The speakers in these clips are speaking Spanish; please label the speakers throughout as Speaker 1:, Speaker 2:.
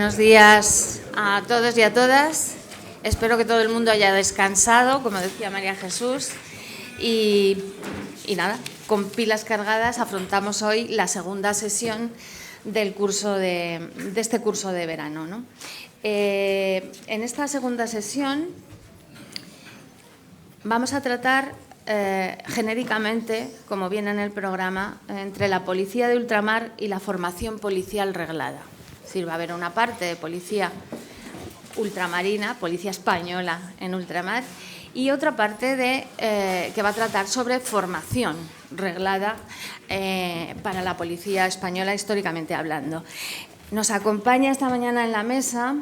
Speaker 1: Buenos días a todos y a todas. Espero que todo el mundo haya descansado, como decía María Jesús. Y nada, con pilas cargadas afrontamos hoy la segunda sesión del curso de este curso de verano, ¿no? En esta segunda sesión vamos a tratar genéricamente, como viene en el programa, entre la policía de ultramar y la formación policial reglada. Es decir, va a haber una parte de policía ultramarina, policía española en ultramar, y otra parte que va a tratar sobre formación reglada para la policía española, históricamente hablando. Nos acompaña esta mañana en la mesa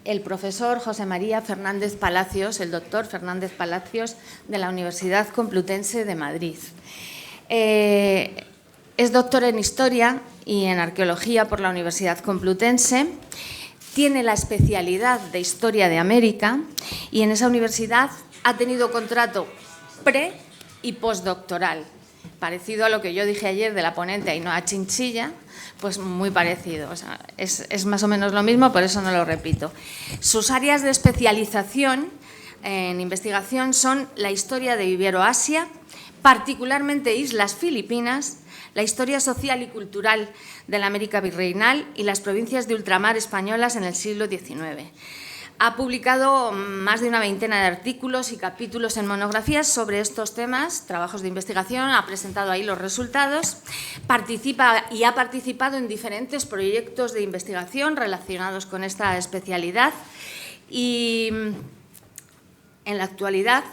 Speaker 1: el profesor José María Fernández Palacios, el doctor Fernández Palacios, de la Universidad Complutense de Madrid. Es doctor en Historia y en Arqueología por la Universidad Complutense. Tiene la especialidad de Historia de América y en esa universidad ha tenido contrato pre- y postdoctoral, parecido a lo que yo dije ayer de la ponente Ainhoa Chinchilla, pues muy parecido. O sea, es más o menos lo mismo, por eso no lo repito. Sus áreas de especialización en investigación son la historia de Iberoasia, particularmente Islas Filipinas, la historia social y cultural de la América virreinal y las provincias de ultramar españolas en el siglo XIX. Ha publicado más de una veintena de artículos y capítulos en monografías sobre estos temas, trabajos de investigación, ha presentado ahí los resultados, participa y ha participado en diferentes proyectos de investigación relacionados con esta especialidad y en la actualidad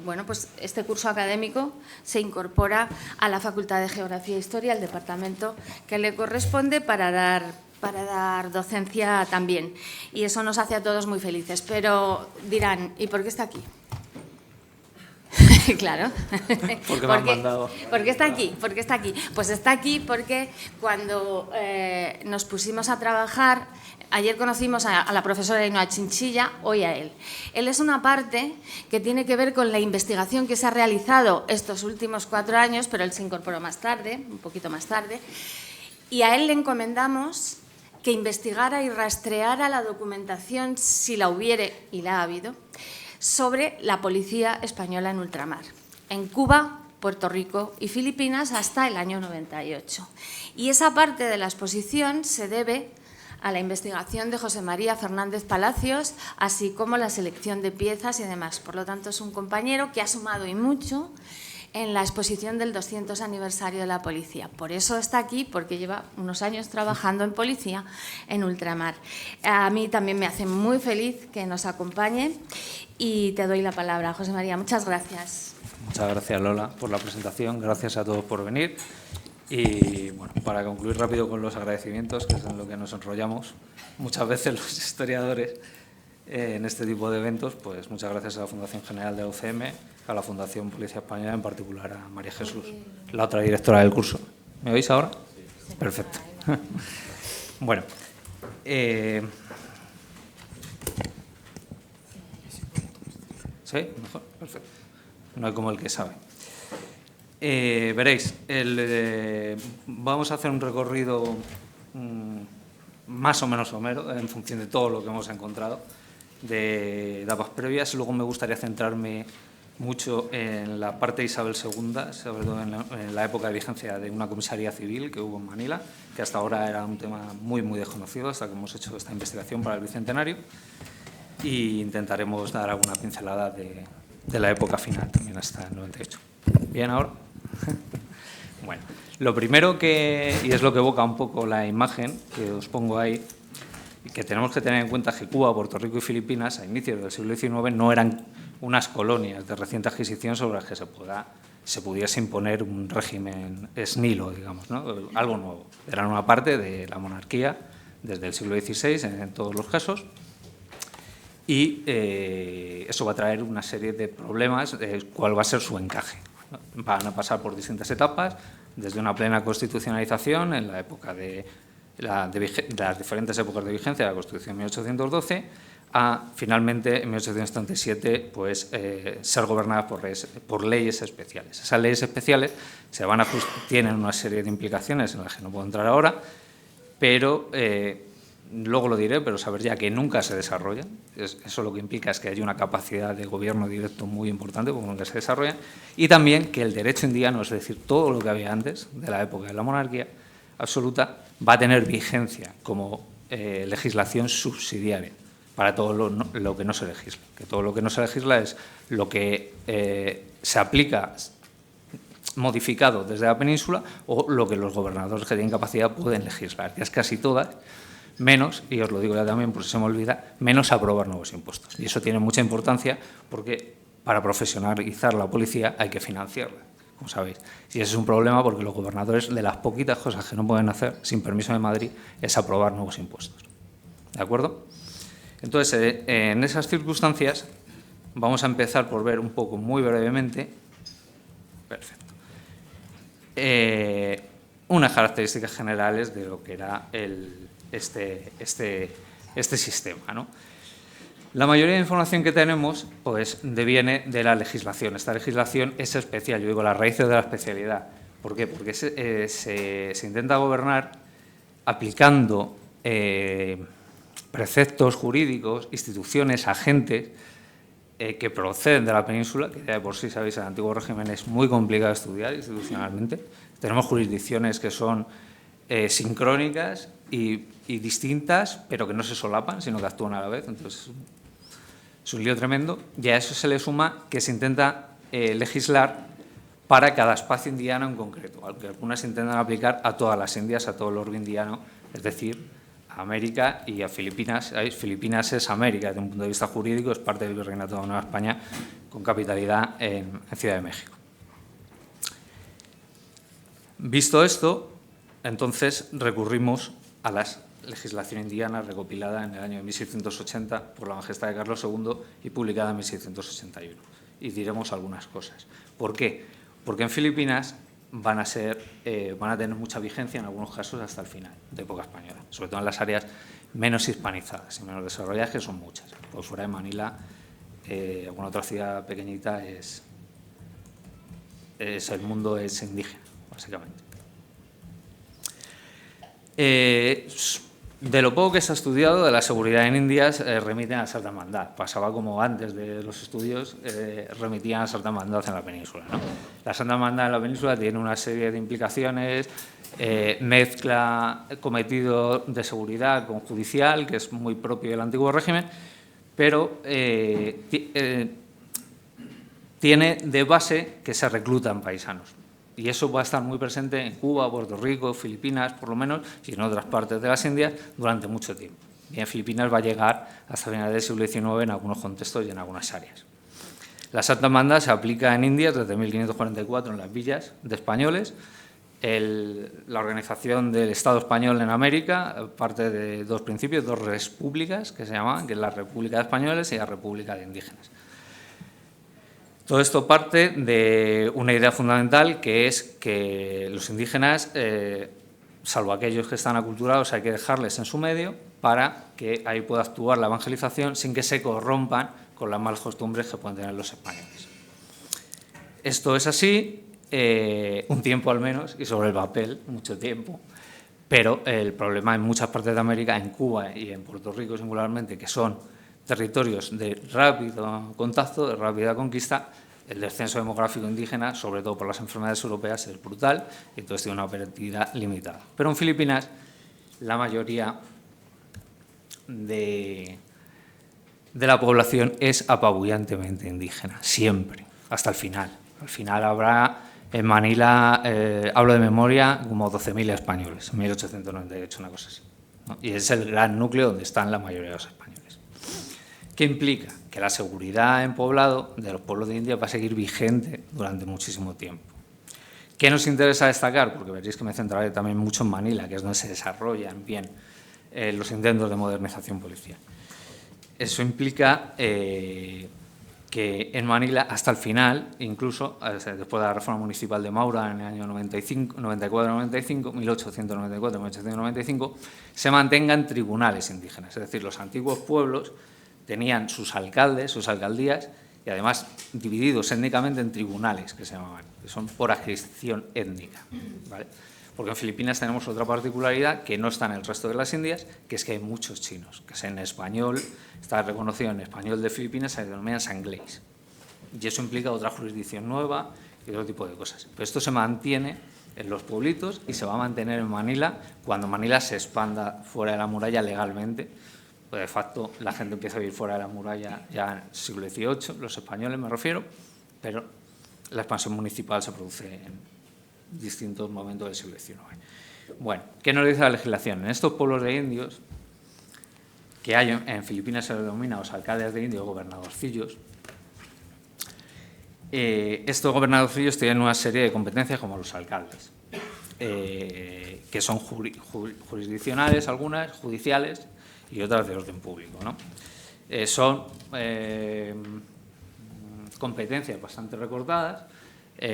Speaker 1: bueno, pues este curso académico se incorpora a la Facultad de Geografía e Historia, el departamento que le corresponde para dar docencia también. Y eso nos hace a todos muy felices. Pero dirán, ¿y por qué está aquí? Claro.
Speaker 2: Porque me han mandado.
Speaker 1: ¿Por qué está aquí? ¿Por qué está aquí? Pues está aquí porque cuando nos pusimos a trabajar, ayer conocimos a la profesora Ainhoa Chinchilla, hoy a él. Él es una parte que tiene que ver con la investigación que se ha realizado estos últimos 4 años, pero él se incorporó más tarde, un poquito más tarde, y a él le encomendamos que investigara y rastreara la documentación, si la hubiere, y la ha habido, sobre la policía española en ultramar, en Cuba, Puerto Rico y Filipinas hasta el año 98. Y esa parte de la exposición se debe a la investigación de José María Fernández Palacios, así como la selección de piezas y demás. Por lo tanto, es un compañero que ha sumado y mucho en la exposición del 200 aniversario de la policía. Por eso está aquí, porque lleva unos años trabajando en policía en ultramar. A mí también me hace muy feliz que nos acompañe y te doy la palabra, José María. Muchas gracias.
Speaker 2: Muchas gracias, Lola, por la presentación. Gracias a todos por venir. Y bueno, para concluir rápido con los agradecimientos, que es en lo que nos enrollamos muchas veces los historiadores en este tipo de eventos, pues muchas gracias a la Fundación General de la UCM, a la Fundación Policía Española, en particular a María Jesús, la otra directora del curso. ¿Me oís ahora? Sí. Perfecto. Bueno, ¿sí? Mejor. Perfecto. No hay como el que sabe. Veréis, vamos a hacer un recorrido más o menos somero en función de todo lo que hemos encontrado de etapas previas. Luego me gustaría centrarme mucho en la parte de Isabel II, sobre todo en la época de vigencia de una comisaría civil que hubo en Manila, que hasta ahora era un tema muy, muy desconocido, hasta que hemos hecho esta investigación para el Bicentenario, y intentaremos dar alguna pincelada de la época final, también hasta el 98. ¿Bien ahora? Bueno, lo primero y es lo que evoca un poco la imagen que os pongo ahí, y que tenemos que tener en cuenta que Cuba, Puerto Rico y Filipinas a inicios del siglo XIX no eran unas colonias de reciente adquisición sobre las que se pudiese imponer un régimen esnilo, digamos, ¿no? Algo nuevo. Eran una parte de la monarquía desde el siglo XVI en todos los casos, y eso va a traer una serie de problemas de cuál va a ser su encaje. Van a pasar por distintas etapas, desde una plena constitucionalización en la época de las diferentes épocas de vigencia de la Constitución de 1812, a finalmente en 1837 pues, ser gobernadas por leyes especiales. Esas leyes especiales tienen una serie de implicaciones en las que no puedo entrar ahora, pero luego lo diré, pero saber ya que nunca se desarrollan. Eso lo que implica es que hay una capacidad de gobierno directo muy importante, porque nunca se desarrollan, y también que el derecho indiano, es decir, todo lo que había antes de la época de la monarquía absoluta, va a tener vigencia como legislación subsidiaria para todo lo que no se legisla. Que todo lo que no se legisla es lo que se aplica modificado desde la península o lo que los gobernadores que tienen capacidad pueden legislar, que es casi todas, menos, y os lo digo ya también por si se me olvida, menos aprobar nuevos impuestos. Y eso tiene mucha importancia porque para profesionalizar la policía hay que financiarla, como sabéis. Y ese es un problema porque los gobernadores, de las poquitas cosas que no pueden hacer sin permiso de Madrid, es aprobar nuevos impuestos. ¿De acuerdo? Entonces, en esas circunstancias, vamos a empezar por ver un poco, muy brevemente, perfecto, unas características generales de lo que era este sistema, ¿no? La mayoría de información que tenemos pues, deviene de la legislación. Esta legislación es especial, yo digo las raíces de la especialidad. ¿Por qué? Porque se intenta gobernar aplicando preceptos jurídicos, instituciones, agentes que proceden de la península, que ya de por sí sabéis, el antiguo régimen es muy complicado de estudiar institucionalmente. Tenemos jurisdicciones que son sincrónicas y distintas, pero que no se solapan, sino que actúan a la vez. Entonces, es un lío tremendo. Y a eso se le suma que se intenta legislar para cada espacio indiano en concreto, aunque algunas se intentan aplicar a todas las Indias, a todo el orbe indiano, es decir, a América y a Filipinas. Filipinas es América desde un punto de vista jurídico, es parte del Virreinato de Nueva España con capitalidad en Ciudad de México. Visto esto, entonces recurrimos a la legislación indiana recopilada en el año 1680 por la Majestad de Carlos II y publicada en 1681. Y diremos algunas cosas. ¿Por qué? Porque en Filipinas van a tener mucha vigencia en algunos casos hasta el final de época española, sobre todo en las áreas menos hispanizadas y menos desarrolladas, que son muchas. Por fuera de Manila, alguna otra ciudad pequeñita el mundo es indígena, básicamente. De lo poco que se ha estudiado de la seguridad en Indias, remiten a Santa Hermandad. Pasaba como antes de los estudios, remitían a Santa Hermandad en la península, ¿no? La Santa Hermandad en la península tiene una serie de implicaciones, mezcla cometido de seguridad con judicial, que es muy propio del antiguo régimen, pero tiene de base que se reclutan paisanos. Y eso va a estar muy presente en Cuba, Puerto Rico, Filipinas, por lo menos, y en otras partes de las Indias durante mucho tiempo. Y en Filipinas va a llegar hasta finales del siglo XIX en algunos contextos y en algunas áreas. La Santa Hermandad se aplica en Indias desde 1544 en las villas de españoles. La organización del Estado español en América parte de dos principios, dos repúblicas que se llamaban, que es la República de Españoles y la República de Indígenas. Todo esto parte de una idea fundamental, que es que los indígenas, salvo aquellos que están aculturados, hay que dejarles en su medio para que ahí pueda actuar la evangelización sin que se corrompan con las malas costumbres que pueden tener los españoles. Esto es así, un tiempo al menos, y sobre el papel, mucho tiempo, pero el problema en muchas partes de América, en Cuba y en Puerto Rico singularmente, que son territorios de rápido contacto, de rápida conquista, el descenso demográfico indígena, sobre todo por las enfermedades europeas, es brutal y entonces tiene una operatividad limitada. Pero en Filipinas la mayoría de la población es apabullantemente indígena, siempre, hasta el final. Al final habrá en Manila, hablo de memoria, como 12.000 españoles, en 1898, una cosa así, ¿no? Y es el gran núcleo donde están la mayoría de los españoles. ¿Qué implica? Que la seguridad en poblado de los pueblos de India va a seguir vigente durante muchísimo tiempo. ¿Qué nos interesa destacar? Porque veréis que me centraré también mucho en Manila, que es donde se desarrollan bien los intentos de modernización policial. Eso implica que en Manila, hasta el final, incluso después de la reforma municipal de Maura en el año 94-95, 1894-1895, se mantengan tribunales indígenas, es decir, los antiguos pueblos tenían sus alcaldes, sus alcaldías, y además divididos étnicamente en tribunales, que se llamaban, que son por adscripción étnica, ¿vale? Porque en Filipinas tenemos otra particularidad que no está en el resto de las Indias, que es que hay muchos chinos, que es en español, está reconocido en español de Filipinas, se denomina sanglés. Y eso implica otra jurisdicción nueva y otro tipo de cosas. Pero esto se mantiene en los pueblitos y se va a mantener en Manila cuando Manila se expanda fuera de la muralla legalmente. Pues de facto la gente empieza a vivir fuera de la muralla ya en el siglo XVIII, los españoles me refiero, pero la expansión municipal se produce en distintos momentos del siglo XIX. Bueno, ¿qué nos dice la legislación? En estos pueblos de indios, que hay en Filipinas se denomina los alcaldes de indios, gobernadorcillos, estos gobernadorcillos tienen una serie de competencias como los alcaldes, que son jurisdiccionales algunas, judiciales y otras de orden público, ¿no? Son competencias bastante recortadas,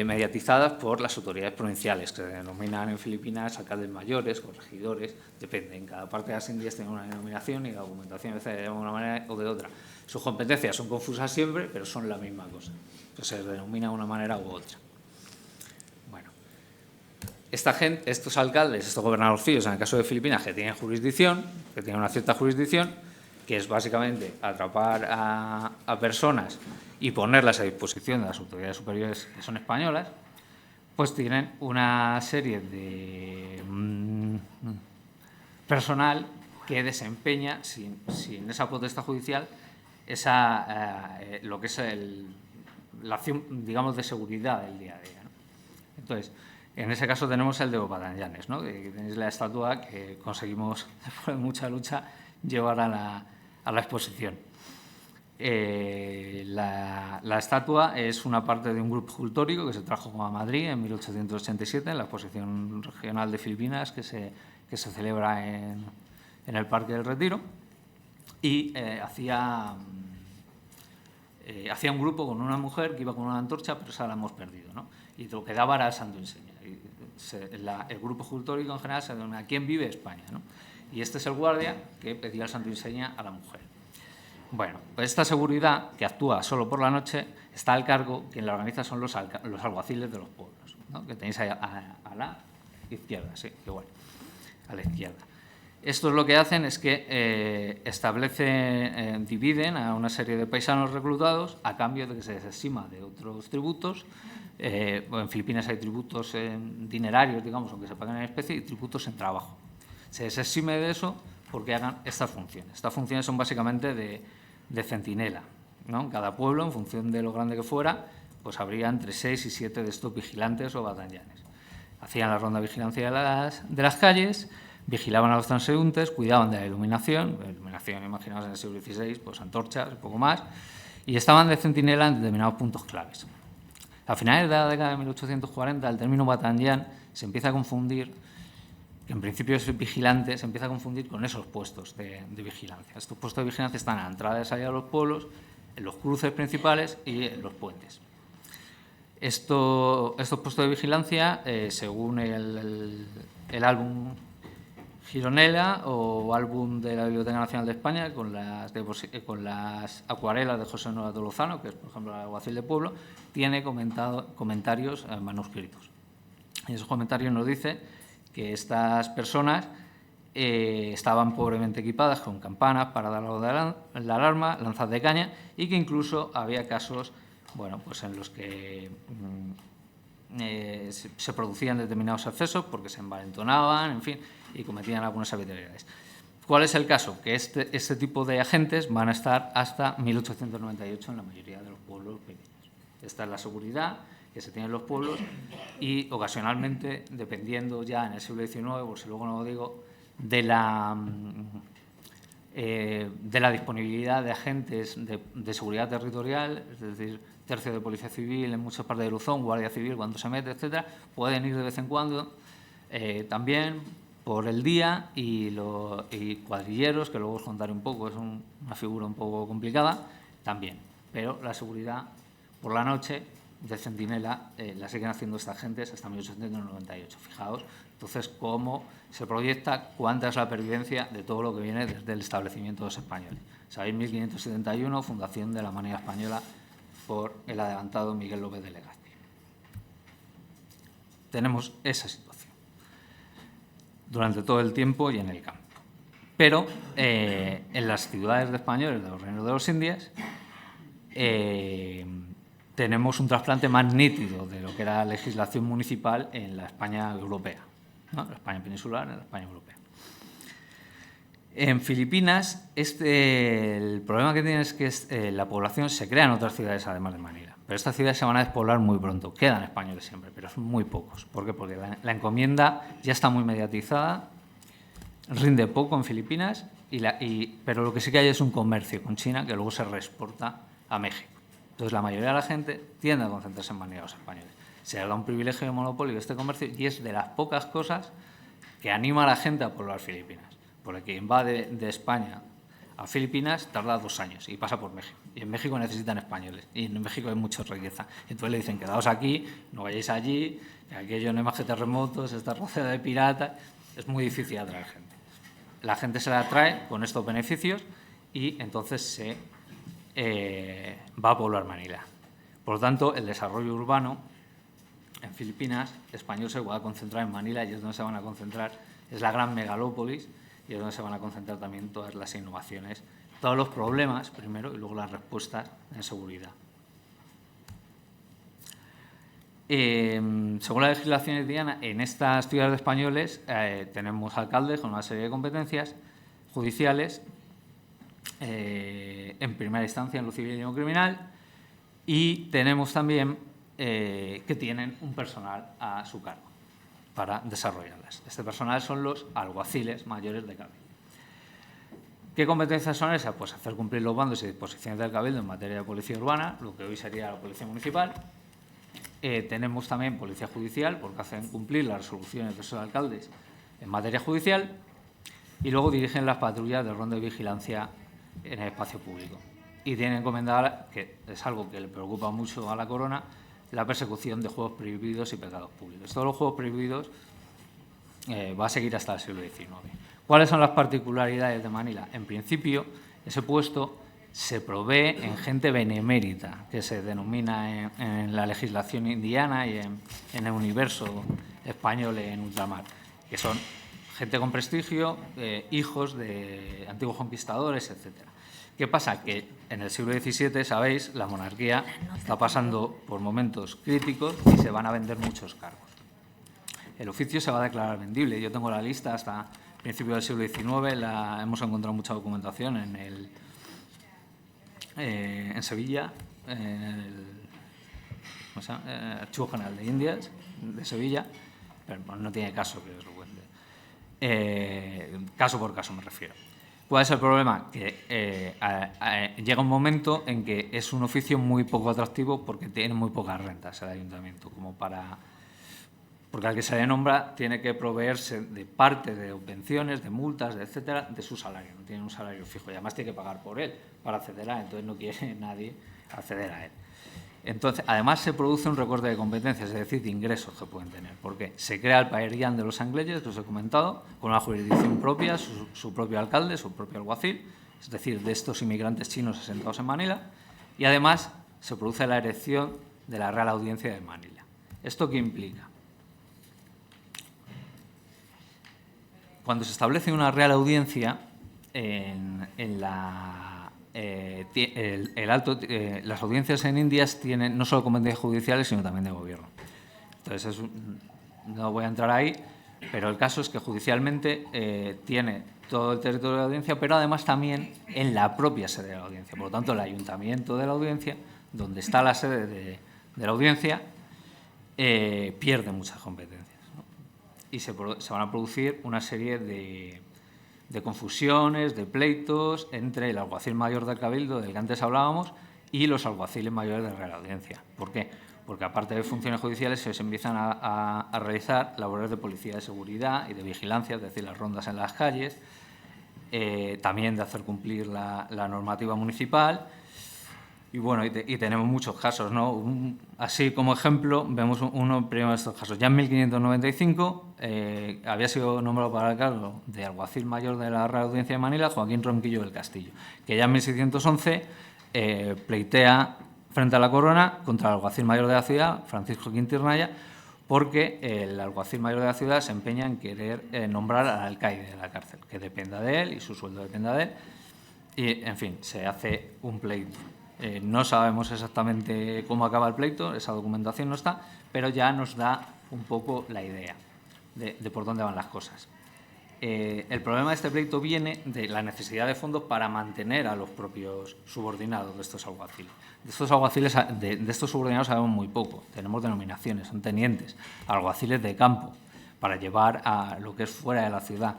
Speaker 2: mediatizadas por las autoridades provinciales, que se denominan en Filipinas alcaldes mayores, corregidores, depende, en cada parte de las Indias tiene una denominación y la documentación a veces de una manera o de otra. Sus competencias son confusas siempre, pero son la misma cosa. Entonces, se denomina de una manera u otra. Bueno, esta gente, estos alcaldes, estos gobernadorcillos, en el caso de Filipinas, que tienen jurisdicción, que tienen una cierta jurisdicción, que es básicamente atrapar a personas y ponerlas a disposición de las autoridades superiores que son españolas, pues tienen una serie de personal que desempeña, sin esa potestad judicial, lo que es la acción, digamos, de seguridad del día a día, ¿no? Entonces, en ese caso tenemos el de los Batanyanes, ¿no? Que tenéis la estatua que conseguimos, después de mucha lucha, llevar a la exposición. La estatua es una parte de un grupo escultórico que se trajo a Madrid en 1887, en la exposición regional de Filipinas que se celebra en el Parque del Retiro, y hacía un grupo con una mujer que iba con una antorcha, pero esa la hemos perdido, ¿no? Y lo que daba era el Santo Enseña. El grupo escultórico en general se denomina ¿Quién vive España?, ¿no? Y este es el guardia que pedía el Santo Enseña a la mujer. Bueno, pues esta seguridad, que actúa solo por la noche, está al cargo, quien la organiza son los alguaciles de los pueblos, ¿no? Que tenéis ahí a la izquierda, sí, igual, a la izquierda. Estos lo que hacen es que dividen a una serie de paisanos reclutados a cambio de que se les exima de otros tributos. En Filipinas hay tributos dinerarios, digamos, aunque se pagan en especie, y tributos en trabajo. Se les exime de eso porque hagan estas funciones. Estas funciones son básicamente de centinela, ¿no? En cada pueblo, en función de lo grande que fuera, pues habría entre 6 y 7 de estos vigilantes o batanyanes. Hacían la ronda de vigilancia de las calles, vigilaban a los transeúntes, cuidaban de la iluminación, imaginaos en el siglo XVI, pues antorchas, un poco más, y estaban de centinela en determinados puntos claves. A finales de la década de 1840, el término batanyán se empieza a confundir, que en principio es vigilante, se empieza a confundir con esos puestos de vigilancia. Estos puestos de vigilancia están a la entrada y salida de los pueblos, en los cruces principales y en los puentes. Estos puestos de vigilancia, según el álbum Gironella o álbum de la Biblioteca Nacional de España, con las acuarelas de José Novato Lozano, que es, por ejemplo, el alguacil de pueblo, tiene comentarios manuscritos. Y esos comentarios nos dicen que estas personas estaban pobremente equipadas con campanas para dar la alarma, lanzas de caña, y que incluso había casos, bueno, pues en los que se producían determinados excesos porque se envalentonaban, en fin, y cometían algunas arbitrariedades. ¿Cuál es el caso? Que este tipo de agentes van a estar hasta 1898 en la mayoría de los pueblos pequeños. Esta es la seguridad que se tiene en los pueblos y ocasionalmente, dependiendo ya en el siglo XIX, por si luego no lo digo, de la disponibilidad de agentes de seguridad territorial, es decir, tercio de policía civil en muchas partes de Luzón, guardia civil cuando se mete, etcétera, pueden ir de vez en cuando también por el día, y cuadrilleros, que luego os contaré un poco, es una figura un poco complicada, también. Pero la seguridad por la noche de centinela la siguen haciendo estas gentes hasta 1898. Fijaos, entonces, cómo se proyecta, cuánta es la pervivencia de todo lo que viene desde el establecimiento de los españoles. Sabéis, 1571, fundación de la Manera Española por el adelantado Miguel López de Legazpi. Tenemos esa situación. durante todo el tiempo y en el campo. Pero en las ciudades de españoles de los Reinos de los Indias tenemos un trasplante más nítido de lo que era la legislación municipal en la España europea, ¿no? La España peninsular, en la España europea. En Filipinas, el problema que tiene es que la población se crea en otras ciudades además de Manila, pero estas ciudades se van a despoblar muy pronto. Quedan españoles siempre, pero son muy pocos. ¿Por qué? Porque la encomienda ya está muy mediatizada, rinde poco en Filipinas, pero lo que sí que hay es un comercio con China que luego se reexporta a México. Entonces, la mayoría de la gente tiende a concentrarse en Manila, los españoles. Se les da un privilegio de monopolio de este comercio y es de las pocas cosas que anima a la gente a poblar Filipinas. Porque quien invade de España a Filipinas tarda 2 años y pasa por México. Y en México necesitan españoles. Y en México hay mucha riqueza. Entonces le dicen, quedaos aquí, no vayáis allí, aquello no hay más que terremotos, está rodeado de piratas. Es muy difícil atraer gente. La gente se la atrae con estos beneficios y entonces se va a poblar Manila. Por lo tanto, el desarrollo urbano en Filipinas, español se va a concentrar en Manila y es donde se van a concentrar, es la gran megalópolis y es donde se van a concentrar también todas las innovaciones, todos los problemas primero y luego las respuestas en seguridad. Según la legislación indiana, en estas ciudades de españoles tenemos alcaldes con una serie de competencias judiciales, en primera instancia en lo civil y en lo criminal, y tenemos también que tienen un personal a su cargo para desarrollarlas. Este personal son los alguaciles mayores de Cabildo. ¿Qué competencias son esas? Pues hacer cumplir los bandos y disposiciones del Cabildo en materia de policía urbana, lo que hoy sería la policía municipal. Tenemos también policía judicial, porque hacen cumplir las resoluciones de esos alcaldes en materia judicial, y luego dirigen las patrullas de ronda y vigilancia en el espacio público. Y tienen encomendada, que es algo que le preocupa mucho a la corona, la persecución de juegos prohibidos y pecados públicos. Todos los juegos prohibidos va a seguir hasta el siglo XIX. ¿Cuáles son las particularidades de Manila? En principio, ese puesto se provee en gente benemérita, que se denomina en la legislación indiana y en el universo español en ultramar, que son gente con prestigio, hijos de antiguos conquistadores, etcétera. ¿Qué pasa? Que en el siglo XVII, sabéis, la monarquía está pasando por momentos críticos y se van a vender muchos cargos. El oficio se va a declarar vendible. Yo tengo la lista hasta principios del siglo XIX, hemos encontrado mucha documentación en Sevilla, en el Archivo General de Indias de Sevilla, pero no tiene caso que os lo cuente. Caso por caso me refiero. ¿Cuál es el problema? Que llega un momento en que es un oficio muy poco atractivo porque tiene muy pocas rentas el ayuntamiento, porque al que se le nombra tiene que proveerse de parte de pensiones, de multas, etcétera, de su salario. No tiene un salario fijo y además tiene que pagar por él para acceder a él, entonces no quiere nadie acceder a él. Entonces, además se produce un recorte de competencias, es decir, de ingresos que pueden tener. ¿Por qué? Se crea el Paerián de los Angleses, que os he comentado, con una jurisdicción propia, su propio alcalde, su propio alguacil, es decir, de estos inmigrantes chinos asentados en Manila, y además se produce la erección de la Real Audiencia de Manila. ¿Esto qué implica? Cuando se establece una Real Audiencia, las audiencias en Indias tienen no solo competencias judiciales, sino también de gobierno. Entonces, no voy a entrar ahí, pero el caso es que judicialmente tiene todo el territorio de la audiencia, pero además también en la propia sede de la audiencia. Por lo tanto, el ayuntamiento de la audiencia, donde está la sede de la audiencia, pierde muchas competencias, ¿no? Y se van a producir una serie de confusiones, de pleitos entre el alguacil mayor del Cabildo, del que antes hablábamos, y los alguaciles mayores de la Real Audiencia. ¿Por qué? Porque aparte de funciones judiciales se empiezan a realizar labores de policía de seguridad y de vigilancia, es decir, las rondas en las calles, también de hacer cumplir la normativa municipal. Y bueno, y tenemos muchos casos, ¿no? Así como ejemplo, vemos uno primero de estos casos. Ya en 1595 había sido nombrado para el cargo de alguacil mayor de la Real Audiencia de Manila Joaquín Ronquillo del Castillo, que ya en 1611 pleitea frente a la corona contra el alguacil mayor de la ciudad, Francisco Quintirnaya, porque el alguacil mayor de la ciudad se empeña en querer nombrar al alcaide de la cárcel, que dependa de él y su sueldo dependa de él. Y, en fin, se hace un pleito. No sabemos exactamente cómo acaba el pleito, esa documentación no está, pero ya nos da un poco la idea de por dónde van las cosas. El problema de este pleito viene de la necesidad de fondos para mantener a los propios subordinados de estos alguaciles. De estos subordinados sabemos muy poco. Tenemos denominaciones, son tenientes, alguaciles de campo, para llevar a lo que es fuera de la ciudad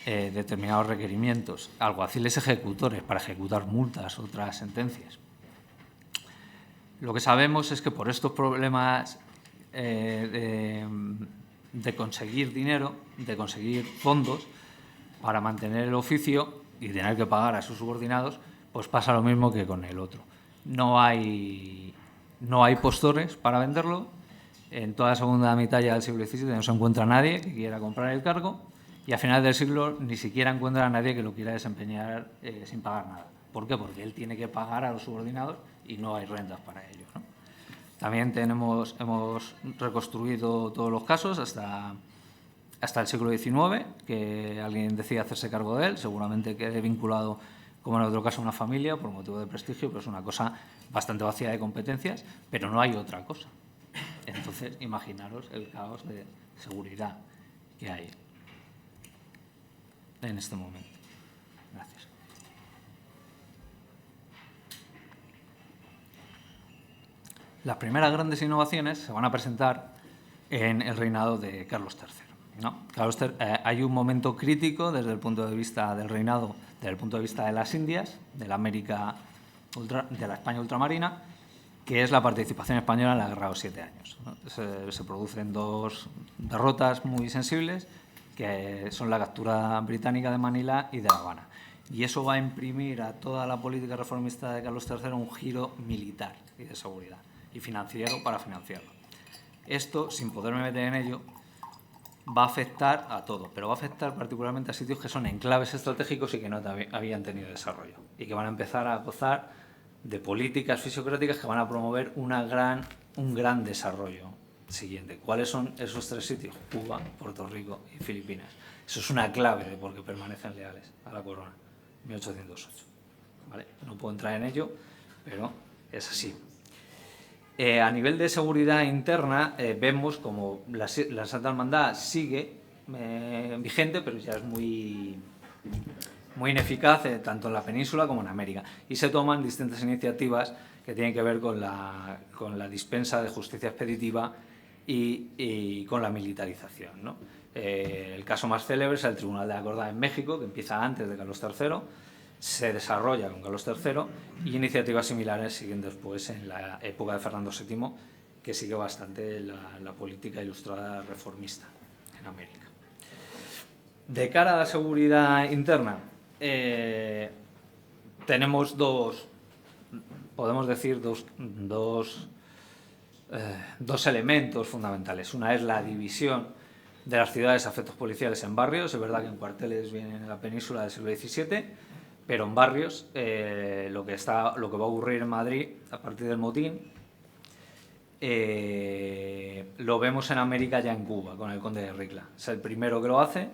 Speaker 2: determinados requerimientos, alguaciles ejecutores, para ejecutar multas, otras sentencias. Lo que sabemos es que por estos problemas de conseguir dinero, de conseguir fondos para mantener el oficio y tener que pagar a sus subordinados, pues pasa lo mismo que con el otro. No hay postores para venderlo. En toda la segunda mitad ya del siglo XVII no se encuentra nadie que quiera comprar el cargo y a final del siglo ni siquiera encuentra a nadie que lo quiera desempeñar sin pagar nada. ¿Por qué? Porque él tiene que pagar a los subordinados y no hay rentas para ello, ¿no? También hemos reconstruido todos los casos hasta el siglo XIX, que alguien decide hacerse cargo de él, seguramente quede vinculado, como en otro caso, a una familia por motivo de prestigio, pero es una cosa bastante vacía de competencias, pero no hay otra cosa. Entonces, imaginaros el caos de seguridad que hay en este momento. Gracias. Las primeras grandes innovaciones se van a presentar en el reinado de Carlos III, ¿no? Hay un momento crítico desde el punto de vista del reinado, desde el punto de vista de las Indias, de la España ultramarina, que es la participación española en la Guerra de los 7 años, ¿no? Se producen dos derrotas muy sensibles, que son la captura británica de Manila y de La Habana. Y eso va a imprimir a toda la política reformista de Carlos III un giro militar y de seguridad, y financiero para financiarlo. Esto, sin poderme meter en ello, va a afectar a todo, pero va a afectar particularmente a sitios que son enclaves estratégicos y que no habían tenido desarrollo, y que van a empezar a gozar de políticas fisiocráticas que van a promover un gran desarrollo siguiente. ¿Cuáles son esos 3 sitios? Cuba, Puerto Rico y Filipinas. Eso es una clave de por qué permanecen leales a la corona, 1808. ¿Vale? No puedo entrar en ello, pero es así. A nivel de seguridad interna, vemos como la Santa Hermandad sigue vigente, pero ya es muy ineficaz tanto en la península como en América. Y se toman distintas iniciativas que tienen que ver con la dispensa de justicia expeditiva y con la militarización, ¿no? El caso más célebre es el Tribunal de la Corda en México, que empieza antes de Carlos III, se desarrolla con Carlos III y iniciativas similares siguen después en la época de Fernando VII, que sigue bastante la política ilustrada reformista en América. De cara a la seguridad interna, tenemos podemos decir dos elementos fundamentales. Una es la división de las ciudades a efectos policiales en barrios. Es verdad que en cuarteles vienen en la península del siglo XVII, pero en barrios lo que va a ocurrir en Madrid a partir del motín lo vemos en América ya en Cuba, con el conde de Ricla. Es el primero que lo hace,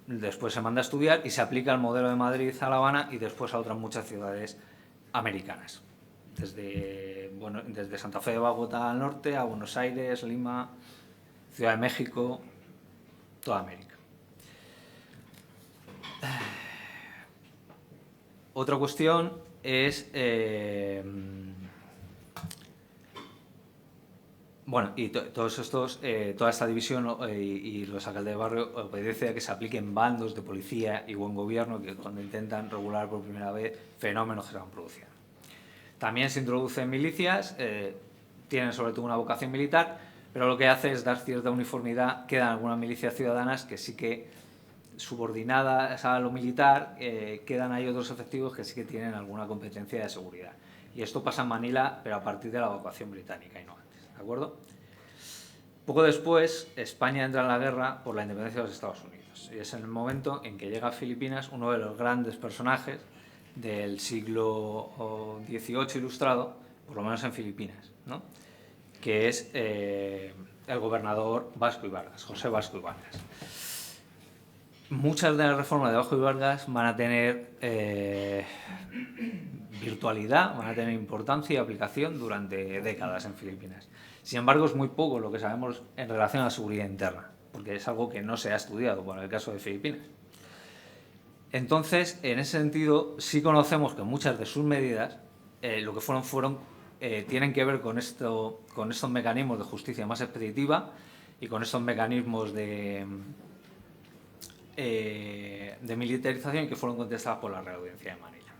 Speaker 2: después se manda a estudiar y se aplica el modelo de Madrid a La Habana y después a otras muchas ciudades americanas. Desde Santa Fe de Bogotá al norte a Buenos Aires, Lima, Ciudad de México, toda América. Otra cuestión es toda esta división y los alcaldes de barrio obedece a que se apliquen bandos de policía y buen gobierno que cuando intentan regular por primera vez fenómenos que se van produciendo. También se introducen milicias, tienen sobre todo una vocación militar, pero lo que hace es dar cierta uniformidad. Quedan algunas milicias ciudadanas que sí que subordinadas a lo militar, quedan ahí otros efectivos que sí que tienen alguna competencia de seguridad. Y esto pasa en Manila, pero a partir de la evacuación británica y no antes, ¿de acuerdo? Poco después, España entra en la guerra por la independencia de los Estados Unidos. Y es en el momento en que llega a Filipinas uno de los grandes personajes del siglo XVIII ilustrado, por lo menos en Filipinas, ¿no? que es el gobernador Vasco y Vargas, José Vasco y Vargas. Muchas de las reformas de Vasco y Vargas van a tener virtualidad, van a tener importancia y aplicación durante décadas en Filipinas. Sin embargo, es muy poco lo que sabemos en relación a la seguridad interna, porque es algo que no se ha estudiado para el caso de Filipinas. Entonces, en ese sentido, sí conocemos que muchas de sus medidas lo que tienen que ver con estos mecanismos de justicia más expeditiva y con estos mecanismos de militarización que fueron contestadas por la Real Audiencia de Manila.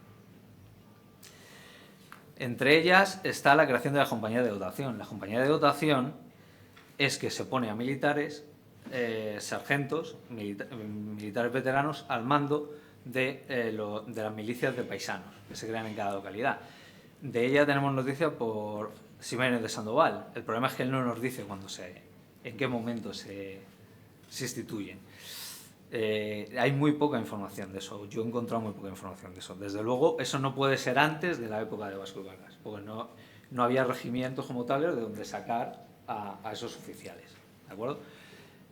Speaker 2: Entre ellas está la creación de la compañía de dotación. La compañía de dotación es que se pone a militares, sargentos, militares veteranos al mando de las milicias de paisanos que se crean en cada localidad. De ella tenemos noticia por Ximénez de Sandoval. El problema es que él no nos dice en qué momento se instituyen. Hay muy poca información de eso. Yo he encontrado muy poca información de eso. Desde luego, eso no puede ser antes de la época de Vasco y Vargas, porque no había regimientos como tales de donde sacar a esos oficiales. ¿De acuerdo?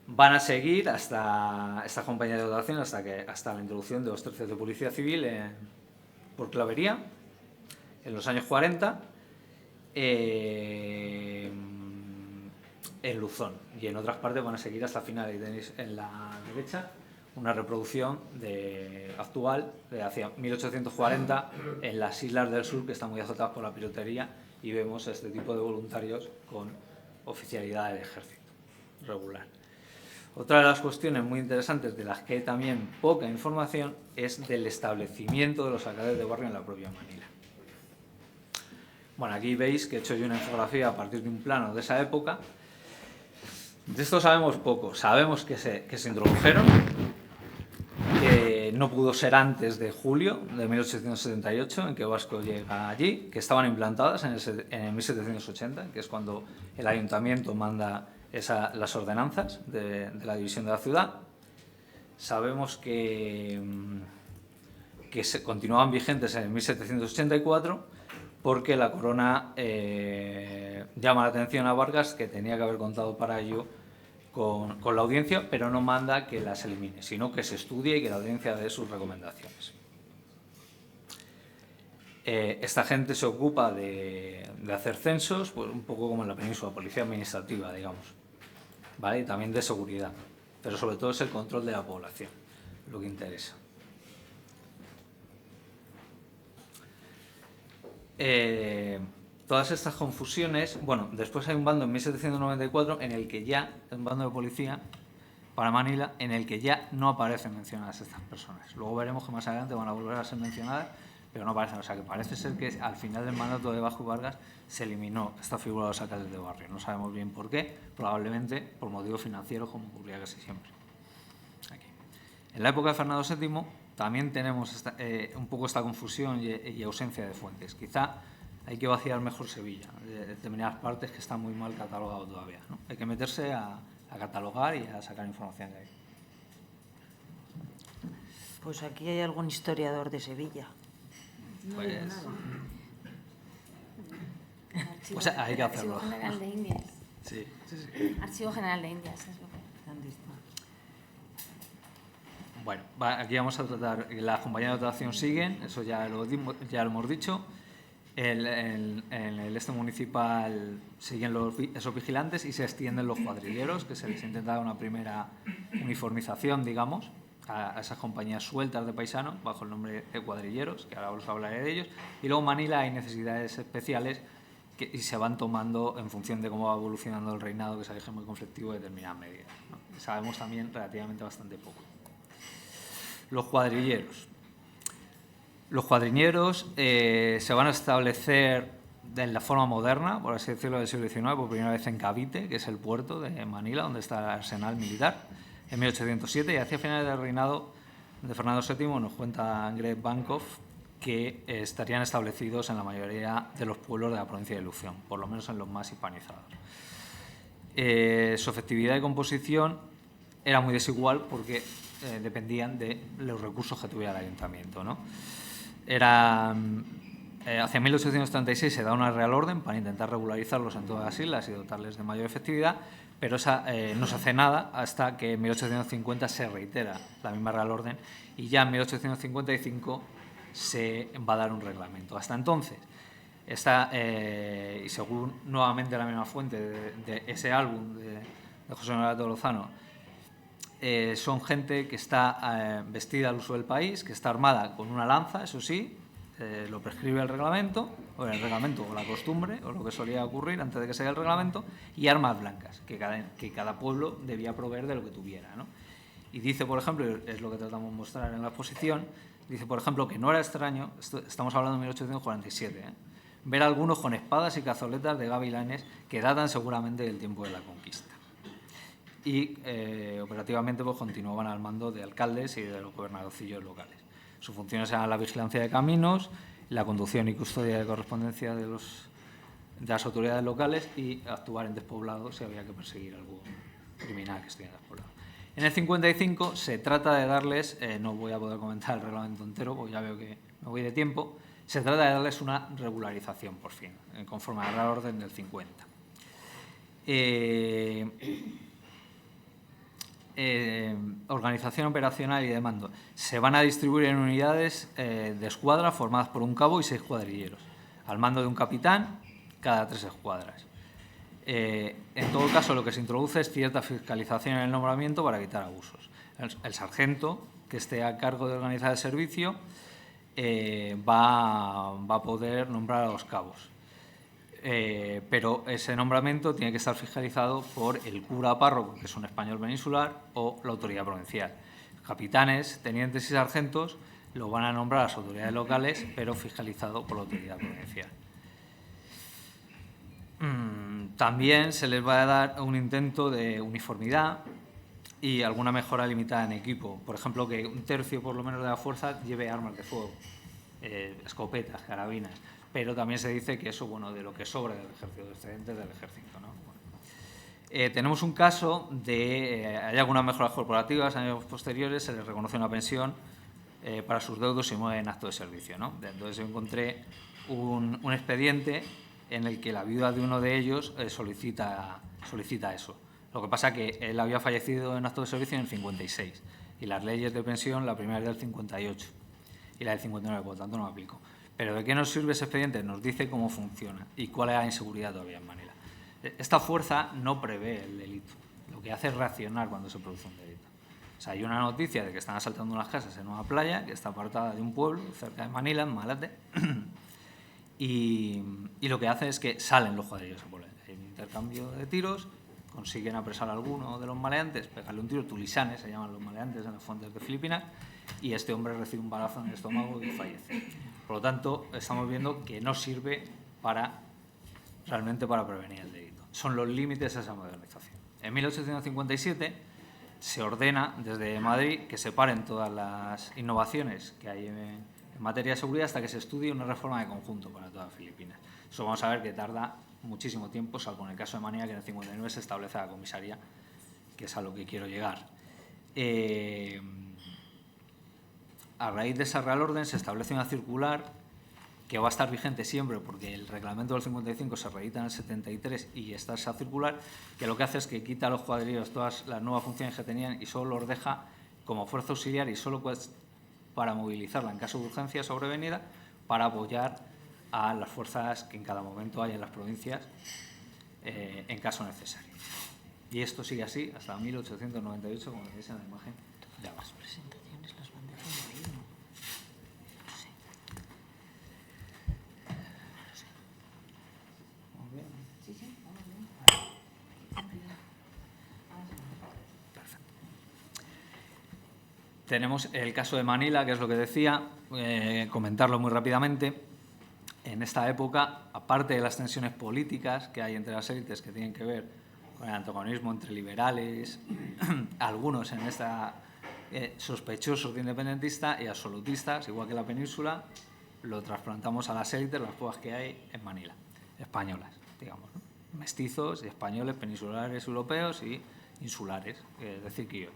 Speaker 2: Van a seguir hasta esta compañía de dotación hasta la introducción de los tercios de policía civil por Clavería en los años 40 en Luzón, y en otras partes van a seguir hasta finales. Tenéis en la derecha una reproducción actual de hacia 1840 en las islas del sur, que están muy azotadas por la piratería, y vemos este tipo de voluntarios con oficialidad del ejército regular. Otra de las cuestiones muy interesantes, de las que hay también poca información, es del establecimiento de los alcaldes de barrio en la propia Manila. Bueno, aquí veis que he hecho yo una infografía a partir de un plano de esa época. De esto sabemos poco. Sabemos que se introdujeron, que no pudo ser antes de julio de 1878, en que Vasco llega allí, que estaban implantadas en 1780, que es cuando el ayuntamiento manda las ordenanzas de la división de la ciudad. Sabemos que se continuaban vigentes en 1784, porque la corona llama la atención a Vargas, que tenía que haber contado para ello con la audiencia, pero no manda que las elimine, sino que se estudie y que la audiencia dé sus recomendaciones. Esta gente se ocupa de hacer censos, pues un poco como en la península, policía administrativa, digamos, ¿vale? Y también de seguridad, pero sobre todo es el control de la población lo que interesa. Todas estas confusiones, bueno, después hay un bando en 1794 en el que ya, un bando de policía para Manila, en el que ya no aparecen mencionadas estas personas. Luego veremos que más adelante van a volver a ser mencionadas, pero no aparecen. O sea, que parece ser que al final del mandato de Vasco y Vargas se eliminó esta figura de los alcaldes de barrio. No sabemos bien por qué, probablemente por motivos financieros, como ocurría casi siempre. Aquí. En la época de Fernando VII también tenemos un poco esta confusión y ausencia de fuentes. Quizá hay que vaciar mejor Sevilla, de determinadas partes que están muy mal catalogado todavía, ¿no? Hay que meterse a catalogar y a sacar información de ahí.
Speaker 3: Pues aquí hay algún historiador de Sevilla.
Speaker 2: Pues hay que hacerlo.
Speaker 1: Archivo General de Indias.
Speaker 2: Sí.
Speaker 1: Archivo General de Indias, es lo que...
Speaker 3: ¿Dónde está?
Speaker 2: Bueno, aquí vamos a tratar, las compañías de dotación siguen, eso ya lo hemos dicho. En el este municipal siguen esos vigilantes y se extienden los cuadrilleros, que se les intenta dar una primera uniformización, digamos, a esas compañías sueltas de paisanos bajo el nombre de cuadrilleros, que ahora os hablaré de ellos. Y luego en Manila hay necesidades especiales y se van tomando en función de cómo va evolucionando el reinado, que es muy conflictivo, de determinadas medidas, ¿no? Sabemos también relativamente bastante poco. Los cuadrilleros. Los cuadrilleros se van a establecer de la forma moderna, por así decirlo, del siglo XIX, por primera vez en Cavite, que es el puerto de Manila, donde está el arsenal militar, en 1807, y hacia finales del reinado de Fernando VII nos cuenta Greg Bankoff que estarían establecidos en la mayoría de los pueblos de la provincia de Luzón, por lo menos en los más hispanizados. Su efectividad y composición era muy desigual porque dependían de los recursos que tuviera el ayuntamiento, ¿no? Eran hacia 1836 se da una Real Orden para intentar regularizarlos en todas las islas y dotarles de mayor efectividad, pero no se hace nada hasta que en 1850 se reitera la misma Real Orden y ya en 1855 se va a dar un reglamento. Hasta entonces, y según nuevamente la misma fuente de ese álbum de José Honorato Lozano, son gente que está vestida al uso del país, que está armada con una lanza, eso sí, lo prescribe el reglamento o la costumbre, o lo que solía ocurrir antes de que se dé el reglamento, y armas blancas, que cada pueblo debía proveer de lo que tuviera, ¿no? Y dice, por ejemplo, es lo que tratamos de mostrar en la exposición, dice, por ejemplo, que no era extraño, estamos hablando de 1847, ver a algunos con espadas y cazoletas de gavilanes que datan seguramente del tiempo de la conquista. Y operativamente pues, continuaban al mando de alcaldes y de los gobernadorcillos locales. Sus funciones eran la vigilancia de caminos, la conducción y custodia de correspondencia de las autoridades locales y actuar en despoblados si había que perseguir algún criminal que estuviera despoblado. En el 55 se trata de darles, no voy a poder comentar el reglamento entero porque ya veo que me voy de tiempo, se trata de darles una regularización por fin, conforme a la Real Orden del 50. Organización operacional y de mando. Se van a distribuir en unidades de escuadra formadas por un cabo y 6 cuadrilleros, al mando de un capitán cada 3 escuadras. En todo caso, lo que se introduce es cierta fiscalización en el nombramiento para evitar abusos. El sargento, que esté a cargo de organizar el servicio, va a poder nombrar a los cabos. Pero ese nombramiento tiene que estar fiscalizado por el cura párroco, que es un español peninsular, o la autoridad provincial. Capitanes, tenientes y sargentos lo van a nombrar las autoridades locales, pero fiscalizado por la autoridad provincial. También se les va a dar un intento de uniformidad y alguna mejora limitada en equipo. Por ejemplo, que un tercio por lo menos de la fuerza lleve armas de fuego, escopetas, carabinas. Pero también se dice que eso, bueno, de lo que sobra del ejército, de excedentes del ejército, ¿no? Bueno. Tenemos un caso de, hay algunas mejoras corporativas, en años posteriores se les reconoce una pensión para sus deudos si mueren en acto de servicio, ¿no? Entonces yo encontré un expediente en el que la viuda de uno de ellos solicita eso. Lo que pasa es que él había fallecido en acto de servicio en el 56 y las leyes de pensión, la primera es del 58 y la del 59, por lo tanto no aplico. Pero ¿de qué nos sirve ese expediente? Nos dice cómo funciona y cuál es la inseguridad todavía en Manila. Esta fuerza no prevé el delito, lo que hace es reaccionar cuando se produce un delito. O sea, hay una noticia de que están asaltando unas casas en una playa que está apartada de un pueblo cerca de Manila, en Malate, y lo que hace es que salen los cuadrillos a por él. Hay un intercambio de tiros, consiguen apresar a alguno de los maleantes, pegarle un tiro, tulisanes se llaman los maleantes en las fuentes de Filipinas, y este hombre recibe un balazo en el estómago y fallece. Por lo tanto, estamos viendo que no sirve realmente para prevenir el delito. Son los límites de esa modernización. En 1857 se ordena desde Madrid que se paren todas las innovaciones que hay en materia de seguridad hasta que se estudie una reforma de conjunto para todas Filipinas. Eso vamos a ver que tarda muchísimo tiempo, salvo en el caso de Manila, que en el 59 se establece la comisaría, que es a lo que quiero llegar. A raíz de esa Real Orden se establece una circular que va a estar vigente siempre porque el reglamento del 55 se reedita en el 73 y está esa circular que lo que hace es que quita a los cuadrilleros todas las nuevas funciones que tenían y solo los deja como fuerza auxiliar y solo para movilizarla en caso de urgencia sobrevenida para apoyar a las fuerzas que en cada momento hay en las provincias en caso necesario. Y esto sigue así hasta 1898, como veis en la imagen de abajo. Tenemos el caso de Manila, que es lo que decía, comentarlo muy rápidamente. En esta época, aparte de las tensiones políticas que hay entre las élites que tienen que ver con el antagonismo entre liberales, algunos en esta sospechosos de independentista y absolutistas, igual que la península, lo trasplantamos a las élites, las pocas que hay en Manila, españolas, digamos, ¿no? Mestizos y españoles, peninsulares europeos y insulares, es decir, criollos.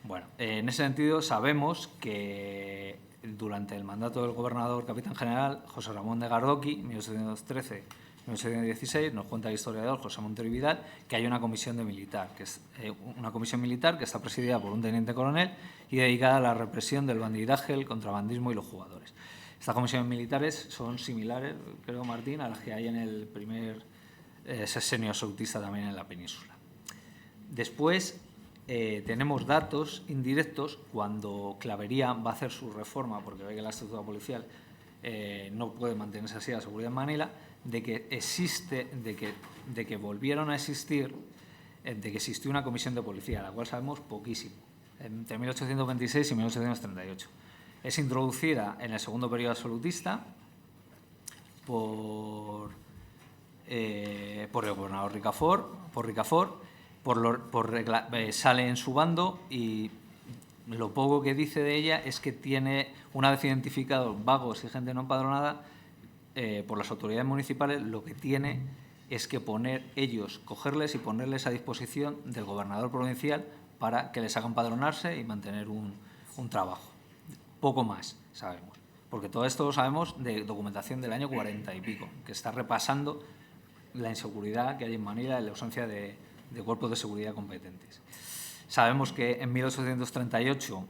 Speaker 2: Bueno, en ese sentido sabemos que durante el mandato del gobernador capitán general José Ramón de Gardoqui, 1813-1816, nos cuenta el historiador José Montero y Vidal, que hay una comisión militar, que está presidida por un teniente coronel y dedicada a la represión del bandidaje, el contrabandismo y los jugadores. Estas comisiones militares son similares, creo, Martín, a las que hay en el primer sexenio absolutista también en la península. Después tenemos datos indirectos cuando Clavería va a hacer su reforma, porque ve que la estructura policial no puede mantenerse así la seguridad en Manila, de que volvieron a existir, de que existió una comisión de policía, la cual sabemos poquísimo, entre 1826 y 1838. Es introducida en el segundo periodo absolutista por el gobernador Ricafort, sale en su bando, y lo poco que dice de ella es que tiene, una vez identificados vagos y gente no empadronada por las autoridades municipales, lo que tiene es que cogerles y ponerles a disposición del gobernador provincial para que les hagan empadronarse y mantener un trabajo. Poco más sabemos, porque todo esto lo sabemos de documentación del año 40 y pico, que está repasando la inseguridad que hay en Manila, la ausencia de cuerpos de seguridad competentes. Sabemos que en 1838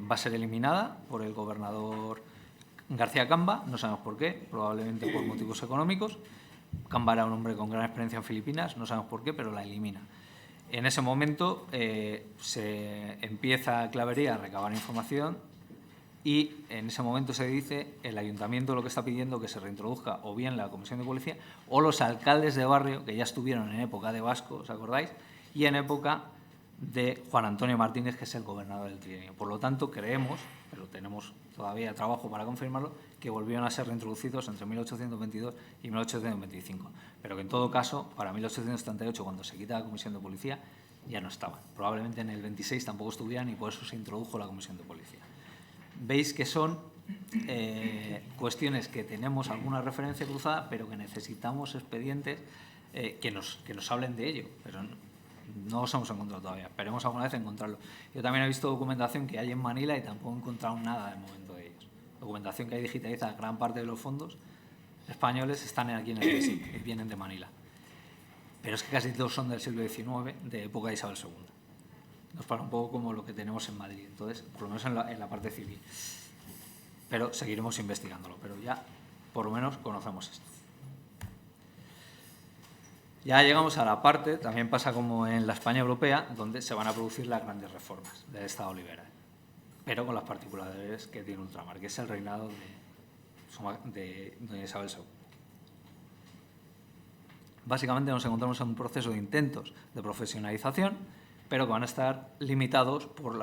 Speaker 2: va a ser eliminada por el gobernador García Camba, no sabemos por qué, probablemente por motivos económicos. Camba era un hombre con gran experiencia en Filipinas, no sabemos por qué, pero la elimina. En ese momento se empieza Clavería a recabar información, y en ese momento se dice, el ayuntamiento lo que está pidiendo que se reintroduzca o bien la comisión de policía o los alcaldes de barrio, que ya estuvieron en época de Vasco, ¿os acordáis? Y en época de Juan Antonio Martínez, que es el gobernador del trienio. Por lo tanto, creemos, pero tenemos todavía trabajo para confirmarlo, que volvieron a ser reintroducidos entre 1822 y 1825. Pero que en todo caso, para 1838, cuando se quita la comisión de policía, ya no estaban. Probablemente en el 26 tampoco estuvieran, y por eso se introdujo la comisión de policía. Veis que son cuestiones que tenemos alguna referencia cruzada, pero que necesitamos expedientes que nos hablen de ello, pero no los hemos encontrado todavía. Esperemos alguna vez encontrarlo. Yo también he visto documentación que hay en Manila y tampoco he encontrado nada de momento de ellos. Documentación que hay digitalizada, gran parte de los fondos españoles están aquí en el CSIC, y vienen de Manila. Pero es que casi todos son del siglo XIX, de época de Isabel II. Nos para un poco como lo que tenemos en Madrid, entonces, por lo menos en la parte civil. Pero seguiremos investigándolo, pero ya por lo menos conocemos esto. Ya llegamos a la parte, también pasa como en la España europea, donde se van a producir las grandes reformas del Estado liberal, pero con las particularidades que tiene ultramar, que es el reinado de doña Isabel II. Básicamente nos encontramos en un proceso de intentos de profesionalización, pero que van a estar limitados por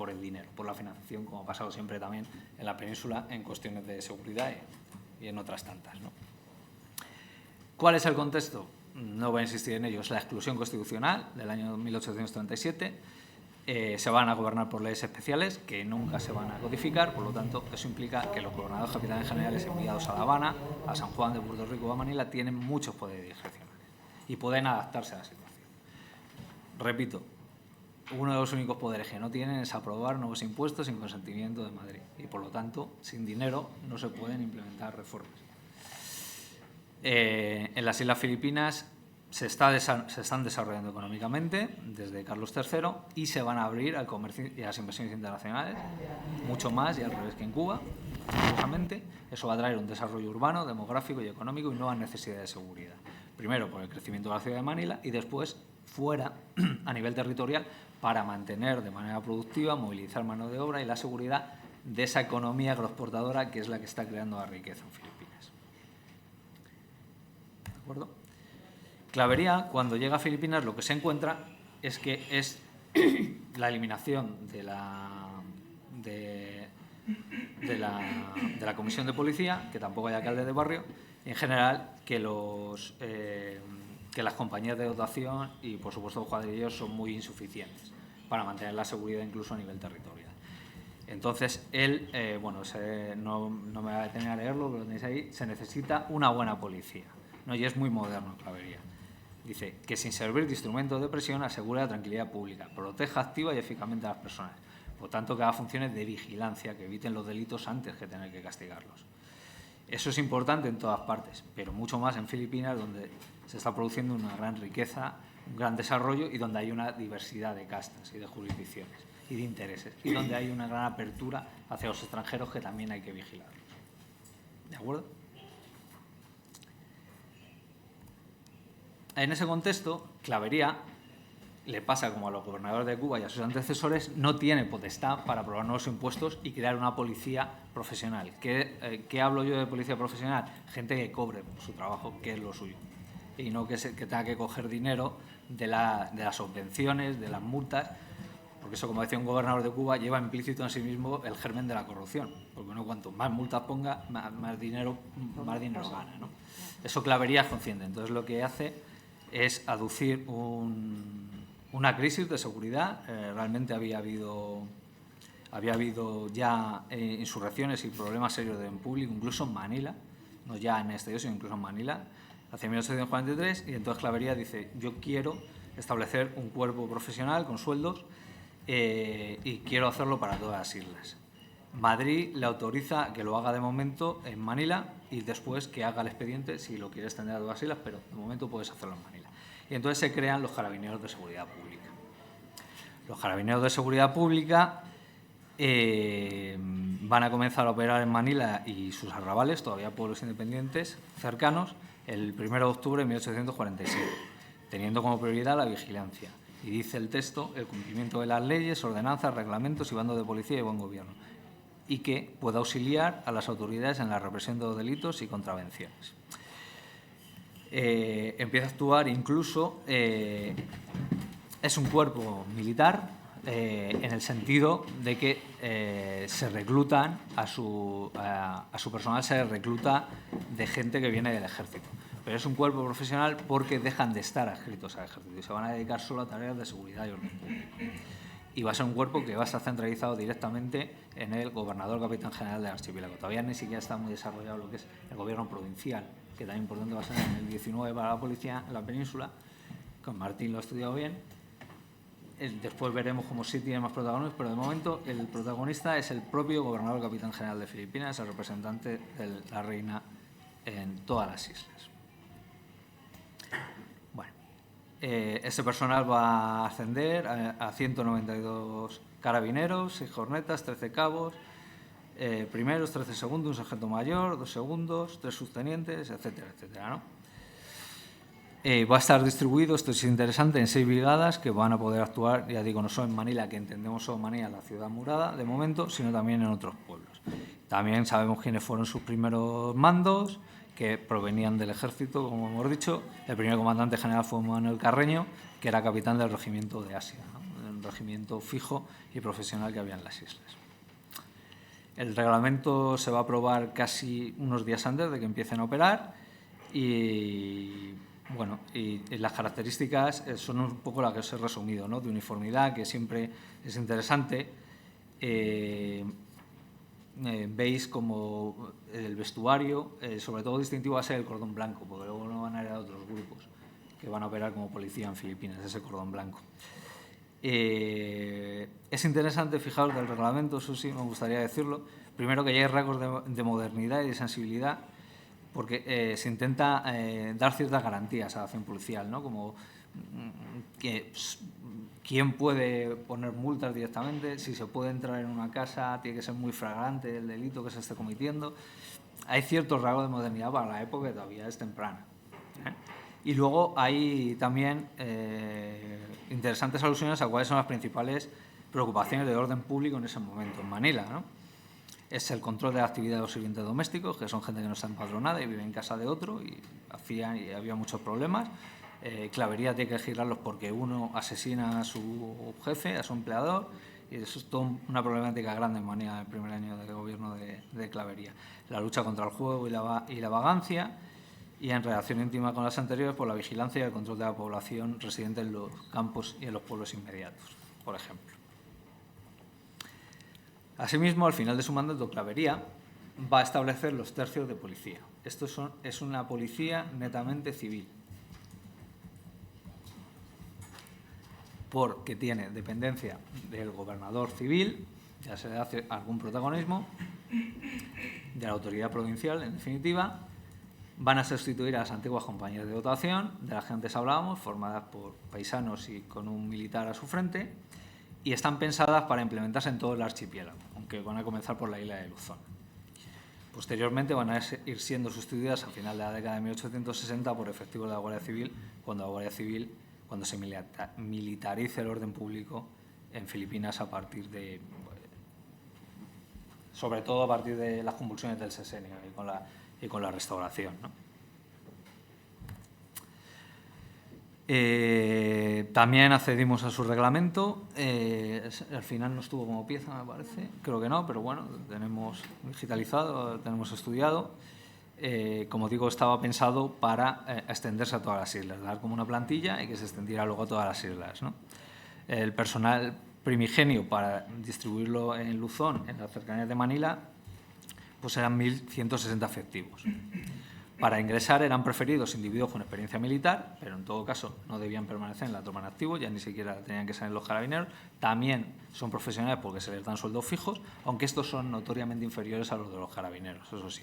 Speaker 2: el dinero, por la financiación, como ha pasado siempre también en la península en cuestiones de seguridad y en otras tantas, ¿no? ¿Cuál es el contexto? No voy a insistir en ello, es la exclusión constitucional del año 1837. Se van a gobernar por leyes especiales que nunca se van a codificar, por lo tanto, eso implica que los gobernadores capitanes generales enviados a La Habana, a San Juan de Puerto Rico o a Manila tienen muchos poderes discrecionales y pueden adaptarse a la situación. Repito, uno de los únicos poderes que no tienen es aprobar nuevos impuestos sin consentimiento de Madrid, y por lo tanto, sin dinero no se pueden implementar reformas. En las Islas Filipinas se están desarrollando económicamente desde Carlos III, y se van a abrir al comercio y a las inversiones internacionales, mucho más y al revés que en Cuba, curiosamente. Eso va a traer un desarrollo urbano, demográfico y económico y nuevas necesidades de seguridad. Primero por el crecimiento de la ciudad de Manila, y después fuera, a nivel territorial, para mantener de manera productiva, movilizar mano de obra y la seguridad de esa economía agroexportadora que es la que está creando la riqueza en Filipinas. ¿De acuerdo? Clavería, cuando llega a Filipinas, lo que se encuentra es que es la eliminación de la comisión de policía, que tampoco hay alcalde de barrio, y en general que las compañías de dotación y, por supuesto, los cuadrilleros son muy insuficientes para mantener la seguridad incluso a nivel territorial. Entonces, no me voy a detener a leerlo, pero lo tenéis ahí, se necesita una buena policía, ¿no? Y es muy moderno Clavería. Dice que sin servir de instrumento de presión asegura la tranquilidad pública, proteja activa y eficazmente a las personas, Por tanto, que haga funciones de vigilancia, que eviten los delitos antes que tener que castigarlos. Eso es importante en todas partes, pero mucho más en Filipinas, donde se está produciendo una gran riqueza, un gran desarrollo y donde hay una diversidad de castas y de jurisdicciones y de intereses, y donde hay una gran apertura hacia los extranjeros que también hay que vigilarlos. ¿De acuerdo? En ese contexto, Clavería le pasa como a los gobernadores de Cuba y a sus antecesores, no tiene potestad para aprobar nuevos impuestos y crear una policía profesional. ¿Qué hablo yo de policía profesional? Gente que cobre por su trabajo, que es lo suyo, y no que tenga que coger dinero de las subvenciones, de las multas, porque eso, como decía un gobernador de Cuba, lleva implícito en sí mismo el germen de la corrupción, porque uno cuanto más multas ponga, más dinero gana, ¿no? Eso Clavería es consciente. Entonces lo que hace es aducir una crisis de seguridad. Realmente había habido ya insurrecciones y problemas serios en público, incluso en Manila, no ya en este sino incluso en Manila, hacia 1843, y entonces Clavería dice: yo quiero establecer un cuerpo profesional con sueldos y quiero hacerlo para todas las islas. Madrid le autoriza que lo haga de momento en Manila y después que haga el expediente si lo quiere extender a todas las islas, pero de momento puedes hacerlo en Manila. Y entonces se crean los Carabineros de Seguridad Pública. Los Carabineros de Seguridad Pública van a comenzar a operar en Manila y sus arrabales, todavía pueblos independientes cercanos, el 1 de octubre de 1847, teniendo como prioridad la vigilancia. Y dice el texto: el cumplimiento de las leyes, ordenanzas, reglamentos y bandos de policía y buen gobierno, y que pueda auxiliar a las autoridades en la represión de los delitos y contravenciones. Empieza a actuar incluso, es un cuerpo militar en el sentido de que se reclutan a su personal, se recluta de gente que viene del ejército, pero es un cuerpo profesional porque dejan de estar adscritos al ejército y se van a dedicar solo a tareas de seguridad y orden público. Y va a ser un cuerpo que va a estar centralizado directamente en el gobernador capitán general del archipiélago. Todavía ni siquiera está muy desarrollado lo que es el gobierno provincial, que también por tanto va a ser en el 19 para la policía en la península. Con Martín lo ha estudiado bien. Después veremos cómo sí tiene más protagonistas, pero de momento el protagonista es el propio gobernador capitán general de Filipinas, el representante de la reina en todas las islas. Este personal va a ascender a 192 carabineros, 6 cornetas, 13 cabos, primeros, 13 segundos, un sargento mayor, 2 segundos, 3 subtenientes, etcétera, etcétera, ¿no? Va a estar distribuido, esto es interesante, en 6 brigadas que van a poder actuar, ya digo, no solo en Manila, que entendemos solo Manila, la ciudad murada, de momento, sino también en otros pueblos. También sabemos quiénes fueron sus primeros mandos, que provenían del ejército, como hemos dicho. El primer comandante general fue Manuel Carreño, que era capitán del regimiento de Asia, ¿no? Un regimiento fijo y profesional que había en las islas. El reglamento se va a aprobar casi unos días antes de que empiecen a operar y, bueno, y las características son un poco las que os he resumido, ¿no? De uniformidad, que siempre es interesante. Veis como el vestuario, sobre todo distintivo va a ser el cordón blanco, porque luego no van a ir a otros grupos que van a operar como policía en Filipinas, ese cordón blanco. Es interesante, fijaros, del reglamento, eso sí me gustaría decirlo, primero que ya hay rasgos de modernidad y de sensibilidad, porque se intenta dar ciertas garantías a la acción policial, ¿no? Como que quién puede poner multas directamente, si se puede entrar en una casa, tiene que ser muy flagrante el delito que se esté cometiendo. Hay ciertos rasgos de modernidad para la época que todavía es temprana, ¿eh? Y luego hay también interesantes alusiones a cuáles son las principales preocupaciones de orden público en ese momento en Manila, ¿no? Es el control de la actividad de los sirvientes domésticos, que son gente que no está empadronada y vive en casa de otro y había muchos problemas. Clavería tiene que girarlos porque uno asesina a su jefe, a su empleador, y eso es toda una problemática grande en Manila en el primer año de gobierno de Clavería. La lucha contra el juego y la vagancia, y en relación íntima con las anteriores, por la vigilancia y el control de la población residente en los campos y en los pueblos inmediatos, por ejemplo. Asimismo, al final de su mandato, Clavería va a establecer los tercios de policía. Esto es una policía netamente civil. porque tiene dependencia del gobernador civil, ya se le hace algún protagonismo, de la autoridad provincial, en definitiva. Van a sustituir a las antiguas compañías de dotación, de las que antes hablábamos, formadas por paisanos y con un militar a su frente, y están pensadas para implementarse en todo el archipiélago, aunque van a comenzar por la isla de Luzón. Posteriormente van a ir siendo sustituidas a final de la década de 1860 por efectivos de la Guardia Civil, cuando se militarice el orden público en Filipinas sobre todo a partir de las convulsiones del sexenio y con la restauración, ¿no? También accedimos a su reglamento. Al final no estuvo como pieza, me parece. Creo que no, pero bueno, lo tenemos digitalizado, lo tenemos estudiado. Como digo, estaba pensado para extenderse a todas las islas, dar como una plantilla y que se extendiera luego a todas las islas, ¿no? El personal primigenio para distribuirlo en Luzón, en las cercanías de Manila, pues eran 1.160 efectivos. Para ingresar eran preferidos individuos con experiencia militar, pero en todo caso no debían permanecer en la tropa en activo, ya ni siquiera tenían que ser en los carabineros. También son profesionales porque se les dan sueldos fijos, aunque estos son notoriamente inferiores a los de los carabineros, eso sí.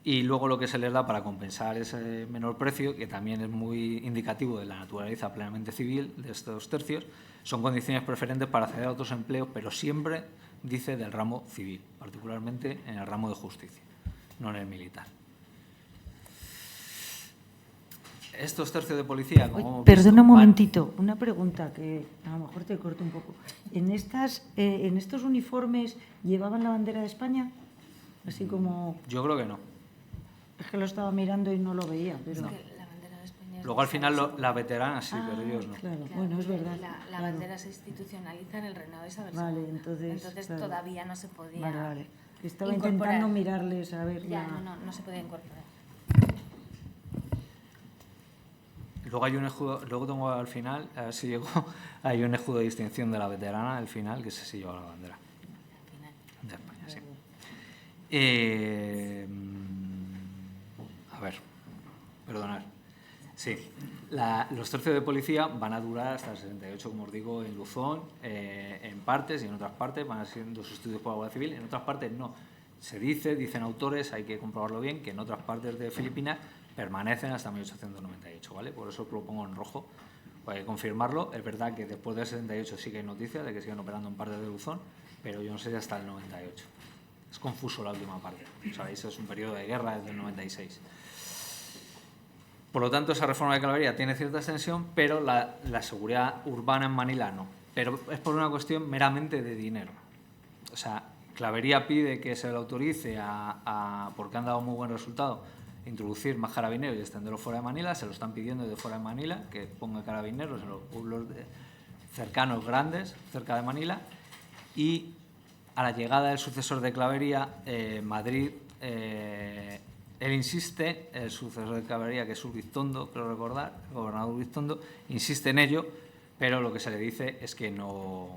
Speaker 2: Y luego lo que se les da para compensar ese menor precio, que también es muy indicativo de la naturaleza plenamente civil de estos tercios, son condiciones preferentes para acceder a otros empleos, pero siempre, dice, del ramo civil, particularmente en el ramo de justicia, no en el militar. Estos tercios de policía, como
Speaker 3: perdona un momentito, una pregunta que a lo mejor te corto un poco. ¿En estos uniformes llevaban la bandera de España? Así como...
Speaker 2: Yo creo que no.
Speaker 3: Es que lo estaba mirando y no lo veía, pero...
Speaker 1: Es que la bandera de España es
Speaker 2: Luego al final la veterana sí, pero ellos no.
Speaker 3: Claro,
Speaker 1: Claro,
Speaker 3: bueno, es verdad.
Speaker 1: La
Speaker 3: claro.
Speaker 1: bandera se institucionaliza en el reinado de Isabel II.
Speaker 3: Vale, entonces claro.
Speaker 1: Todavía no se podía
Speaker 3: Vale. Estaba
Speaker 1: incorporar.
Speaker 3: intentando mirarles a ver
Speaker 1: Ya,
Speaker 3: la...
Speaker 1: no se podía incorporar.
Speaker 2: Luego hay un escudo, luego tengo al final, a ver si llegó, hay un escudo de distinción de la veterana al final, que ese sí lleva la bandera
Speaker 1: Al final.
Speaker 2: de España, sí. A ver, perdonad. Sí, los tercios de policía van a durar hasta el 68, como os digo, en Luzón, en partes, y en otras partes van siendo sustituidos por la Guardia Civil, en otras partes no. Dicen autores, hay que comprobarlo bien, que en otras partes de Filipinas permanecen hasta 1898, ¿vale? Por eso lo pongo en rojo, hay que confirmarlo. Es verdad que después del 78 sí que hay noticias de que siguen operando en partes de Luzón, pero yo no sé si hasta el 98. Es confuso la última parte, sabéis, es un periodo de guerra desde el 96. Por lo tanto, esa reforma de Clavería tiene cierta extensión, pero la seguridad urbana en Manila no. Pero es por una cuestión meramente de dinero. O sea, Clavería pide que se le autorice, porque han dado muy buen resultado, introducir más carabineros y extenderlos fuera de Manila. Se lo están pidiendo desde fuera de Manila, que ponga carabineros en los pueblos cercanos, grandes, cerca de Manila. Y a la llegada del sucesor de Clavería, Madrid... él insiste, el sucesor de Clavería, que es Urbiztondo, creo recordar, el gobernador Urbiztondo, insiste en ello, pero lo que se le dice es que no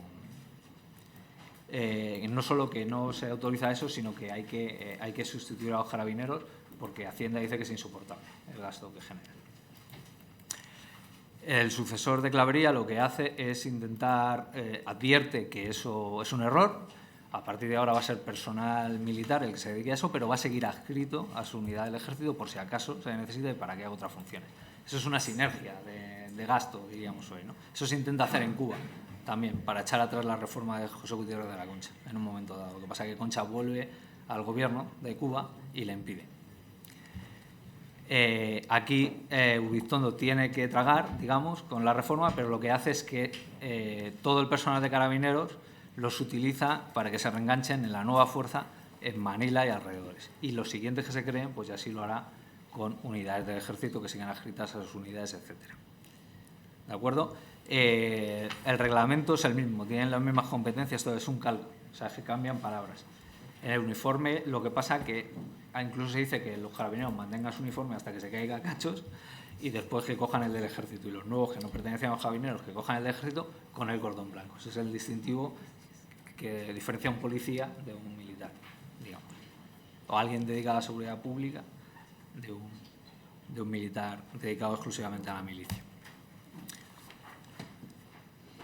Speaker 2: solo que no se autoriza eso, sino que hay que sustituir a los carabineros, porque Hacienda dice que es insoportable el gasto que genera. El sucesor de Clavería lo que hace es intentar, advierte que eso es un error. A partir de ahora va a ser personal militar el que se dedique a eso, pero va a seguir adscrito a su unidad del ejército por si acaso se necesite para que haga otras funciones. Eso es una sinergia de gasto, diríamos hoy, ¿no? Eso se intenta hacer en Cuba también, para echar atrás la reforma de José Gutiérrez de la Concha en un momento dado. Lo que pasa es que Concha vuelve al gobierno de Cuba y le impide. Aquí Urbiztondo tiene que tragar, digamos, con la reforma, pero lo que hace es que todo el personal de carabineros los utiliza para que se reenganchen en la nueva fuerza en Manila y alrededores. Y los siguientes que se creen, pues ya sí lo hará con unidades del ejército que sigan adscritas a sus unidades, etcétera. ¿De acuerdo? El reglamento es el mismo, tienen las mismas competencias, todo es un calco, o sea, que cambian palabras. En el uniforme lo que pasa que incluso se dice que los carabineros mantengan su uniforme hasta que se caiga a cachos y después que cojan el del ejército, y los nuevos que no pertenecen a los carabineros que cojan el del ejército con el cordón blanco. Ese es el distintivo que diferencia a un policía de un militar, digamos, o alguien dedicado a la seguridad pública de un militar dedicado exclusivamente a la milicia.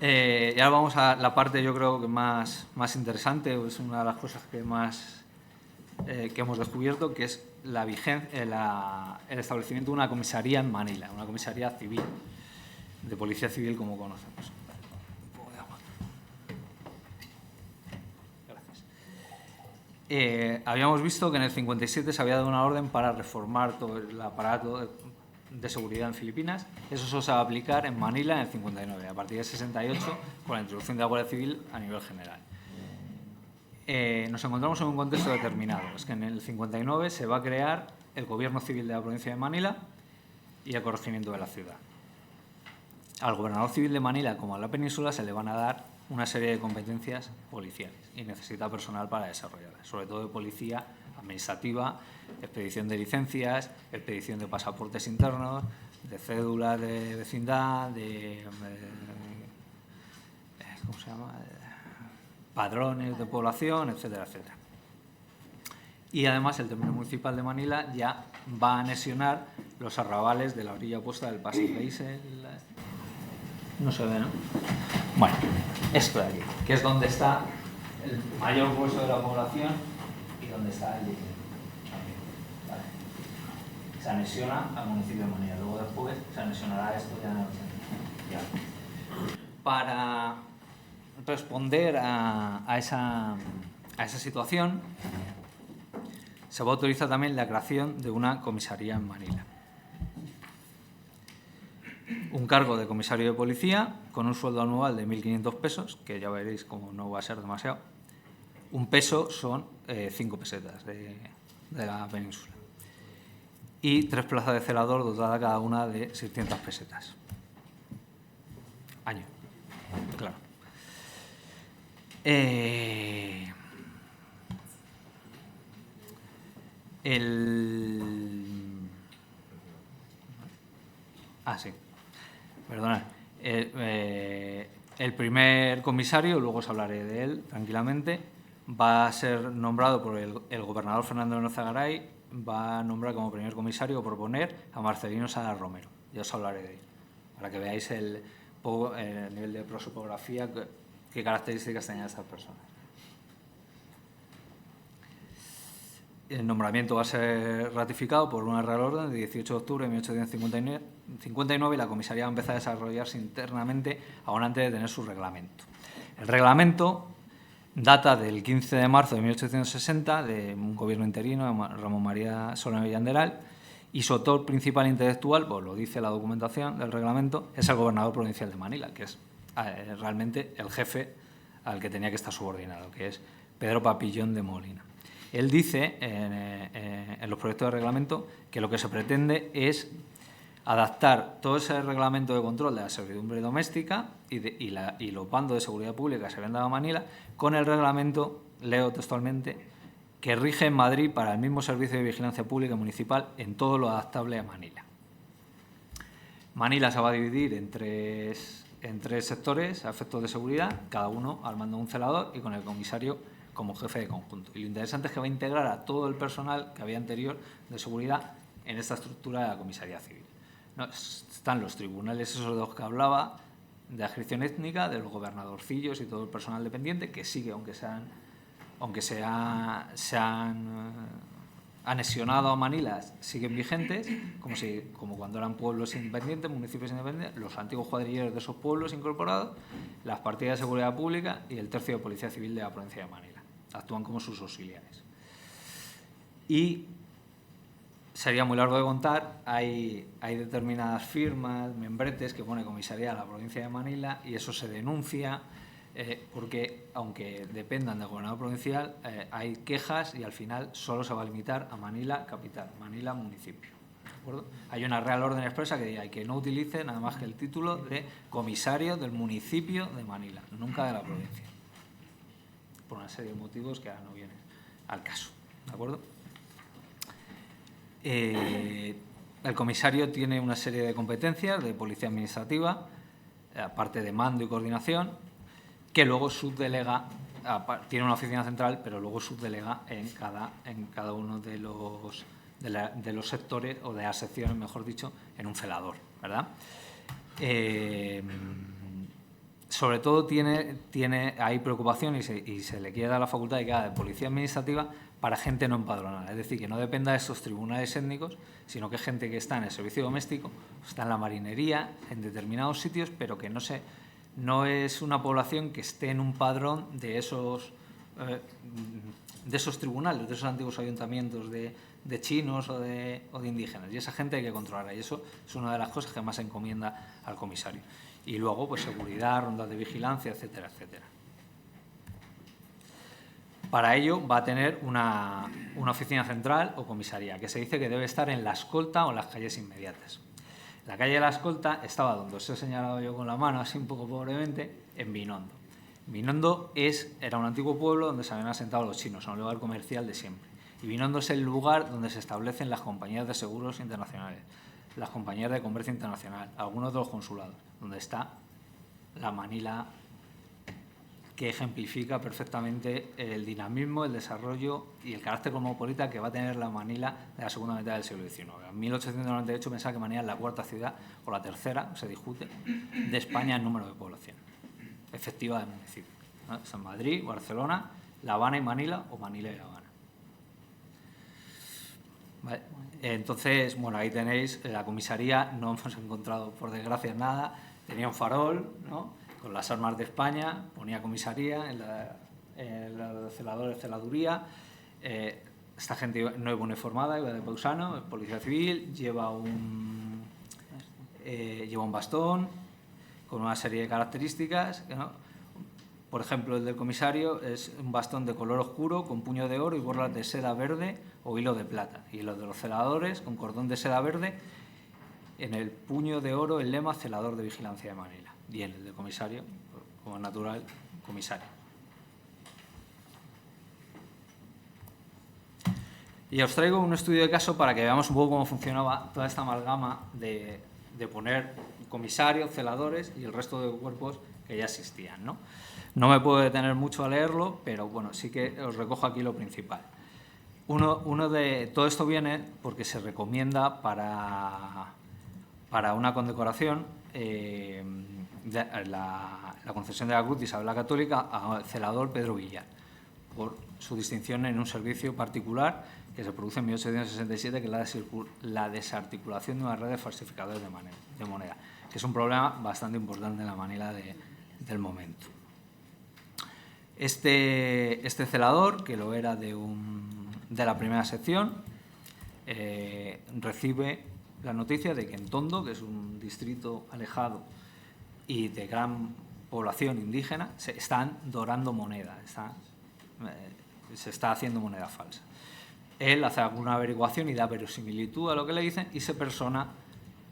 Speaker 2: Y ahora vamos a la parte, yo creo que más interesante, o es una de las cosas que más que hemos descubierto, que es la el establecimiento de una comisaría en Manila, una comisaría civil, de policía civil como conocemos. Un poco de agua. Gracias. Habíamos visto que en el 57 se había dado una orden para reformar todo el aparato de seguridad en Filipinas. Eso solo se va a aplicar en Manila en el 59, a partir del 68, con la introducción de la Guardia Civil a nivel general. Nos encontramos en un contexto determinado. Es que en el 59 se va a crear el Gobierno Civil de la provincia de Manila y el corregimiento de la ciudad. Al gobernador civil de Manila, como a la península, se le van a dar una serie de competencias policiales y necesita personal para desarrollarlas, sobre todo de policía administrativa, expedición de licencias, expedición de pasaportes internos, de cédulas de vecindad, ¿cómo se llama? Padrones de población, etcétera, etcétera. Y además el Tribunal Municipal de Manila ya va a anexionar los arrabales de la orilla opuesta del Pasig. ¿Veis? No se ve, ¿no? Bueno, esto de aquí, que es donde está el mayor grueso de la población y donde está el dinero. Vale. Se anexiona al municipio de Manila. Luego después se anexionará esto ya en el 80. Ya. Para responder a esa situación, se va a autorizar también la creación de una comisaría en Manila. Un cargo de comisario de policía con un sueldo anual de 1.500 pesos, que ya veréis como no va a ser demasiado. Un peso son 5 pesetas de la península. Y 3 plazas de celador dotada cada una de 600 pesetas. Año. Claro. Sí. Perdonad. El primer comisario, luego os hablaré de él tranquilamente, va a ser nombrado por el gobernador Fernando Nozagaray, va a nombrar como primer comisario o proponer a Marcelino Salas Romero. Ya os hablaré de él, para que veáis el nivel de prosopografía, qué características tenían estas personas. El nombramiento va a ser ratificado por una Real Orden de 18 de octubre de 1859 y la comisaría va a empezar a desarrollarse internamente aún antes de tener su reglamento. El reglamento data del 15 de marzo de 1860 de un gobierno interino de Ramón María Solana Villanderal y su autor principal intelectual, pues lo dice la documentación del reglamento, es el gobernador provincial de Manila, que es realmente el jefe al que tenía que estar subordinado, que es Pedro Papillón de Molina. Él dice en los proyectos de reglamento que lo que se pretende es adaptar todo ese reglamento de control de la servidumbre doméstica y los bandos de seguridad pública que se habían dado a Manila con el reglamento, leo textualmente, que rige en Madrid para el mismo servicio de vigilancia pública municipal en todo lo adaptable a Manila. Manila se va a dividir en tres sectores a efectos de seguridad, cada uno al mando de un celador y con el comisario como jefe de conjunto. Y lo interesante es que va a integrar a todo el personal que había anterior de seguridad en esta estructura de la comisaría civil. No, están los tribunales esos de los que hablaba, de adscripción étnica, de los gobernadorcillos y todo el personal dependiente, que sigue, aunque se han anexionado a Manila, siguen vigentes, como cuando eran pueblos independientes, municipios independientes, los antiguos cuadrilleros de esos pueblos incorporados, las partidas de seguridad pública y el tercio de policía civil de la provincia de Manila. Actúan como sus auxiliares. Y sería muy largo de contar, hay determinadas firmas, membretes que pone comisaría de la provincia de Manila y eso se denuncia porque, aunque dependan del gobernador provincial, hay quejas y al final solo se va a limitar a Manila capital, Manila municipio. ¿De acuerdo? Hay una Real Orden Expresa que diga que no utilice nada más que el título de comisario del municipio de Manila, nunca de la provincia, por una serie de motivos que ahora no vienen al caso. ¿De acuerdo? El comisario tiene una serie de competencias de policía administrativa, aparte de mando y coordinación, que luego subdelega, tiene una oficina central, pero luego subdelega en cada uno de los sectores, o de las secciones, mejor dicho, en un celador, ¿verdad? sobre todo hay preocupación y se le quiere dar la facultad de que haga de policía administrativa para gente no empadronada. Es decir, que no dependa de esos tribunales étnicos, sino que gente que está en el servicio doméstico, está en la marinería, en determinados sitios, pero que no es una población que esté en un padrón de esos tribunales, de esos antiguos ayuntamientos de chinos o de indígenas. Y esa gente hay que controlarla. Y eso es una de las cosas que más se encomienda al comisario. Y luego, pues seguridad, rondas de vigilancia, etcétera, etcétera. Para ello va a tener una oficina central o comisaría, que se dice que debe estar en La Escolta o en las calles inmediatas. La calle de La Escolta estaba, donde os he señalado yo con la mano, así un poco pobremente, en Vinondo. Vinondo era un antiguo pueblo donde se habían asentado los chinos, un lugar comercial de siempre. Y Vinondo es el lugar donde se establecen las compañías de seguros internacionales, las compañías de comercio internacional, algunos de los consulados, donde está la Manila, que ejemplifica perfectamente el dinamismo, el desarrollo y el carácter cosmopolita que va a tener la Manila de la segunda mitad del siglo XIX. En 1898 pensaba que Manila es la cuarta ciudad, o la tercera, se discute, de España en número de población efectiva del municipio, ¿no? San Madrid, Barcelona, La Habana y Manila, o Manila y La Habana. Vale. Entonces, bueno, ahí tenéis la comisaría, no hemos encontrado, por desgracia, nada. Tenía un farol, ¿no?, con las armas de España, ponía comisaría, en los celadores, celaduría. Esta gente no iba uniformada, iba de paisano, es policía civil, lleva un bastón con una serie de características, ¿no? Por ejemplo, el del comisario es un bastón de color oscuro con puño de oro y borlas de seda verde o hilo de plata. Y los de los celadores con cordón de seda verde, en el puño de oro el lema celador de vigilancia de Manila. Y en el del comisario, como natural, comisario. Y os traigo un estudio de caso para que veamos un poco cómo funcionaba toda esta amalgama de poner comisarios, celadores y el resto de cuerpos que ya existían, ¿no? No me puedo detener mucho a leerlo, pero bueno, sí que os recojo aquí lo principal. Todo esto viene porque se recomienda para una condecoración la concesión de la Cruz de Isabel la Católica al celador Pedro Villar, por su distinción en un servicio particular que se produce en 1867, que es la desarticulación de una red de falsificadores de moneda, que es un problema bastante importante en la Manila del momento. Este celador, que lo era de la primera sección, recibe la noticia de que en Tondo, que es un distrito alejado y de gran población indígena, se están dorando moneda, se está haciendo moneda falsa. Él hace alguna averiguación y da verosimilitud a lo que le dicen y se persona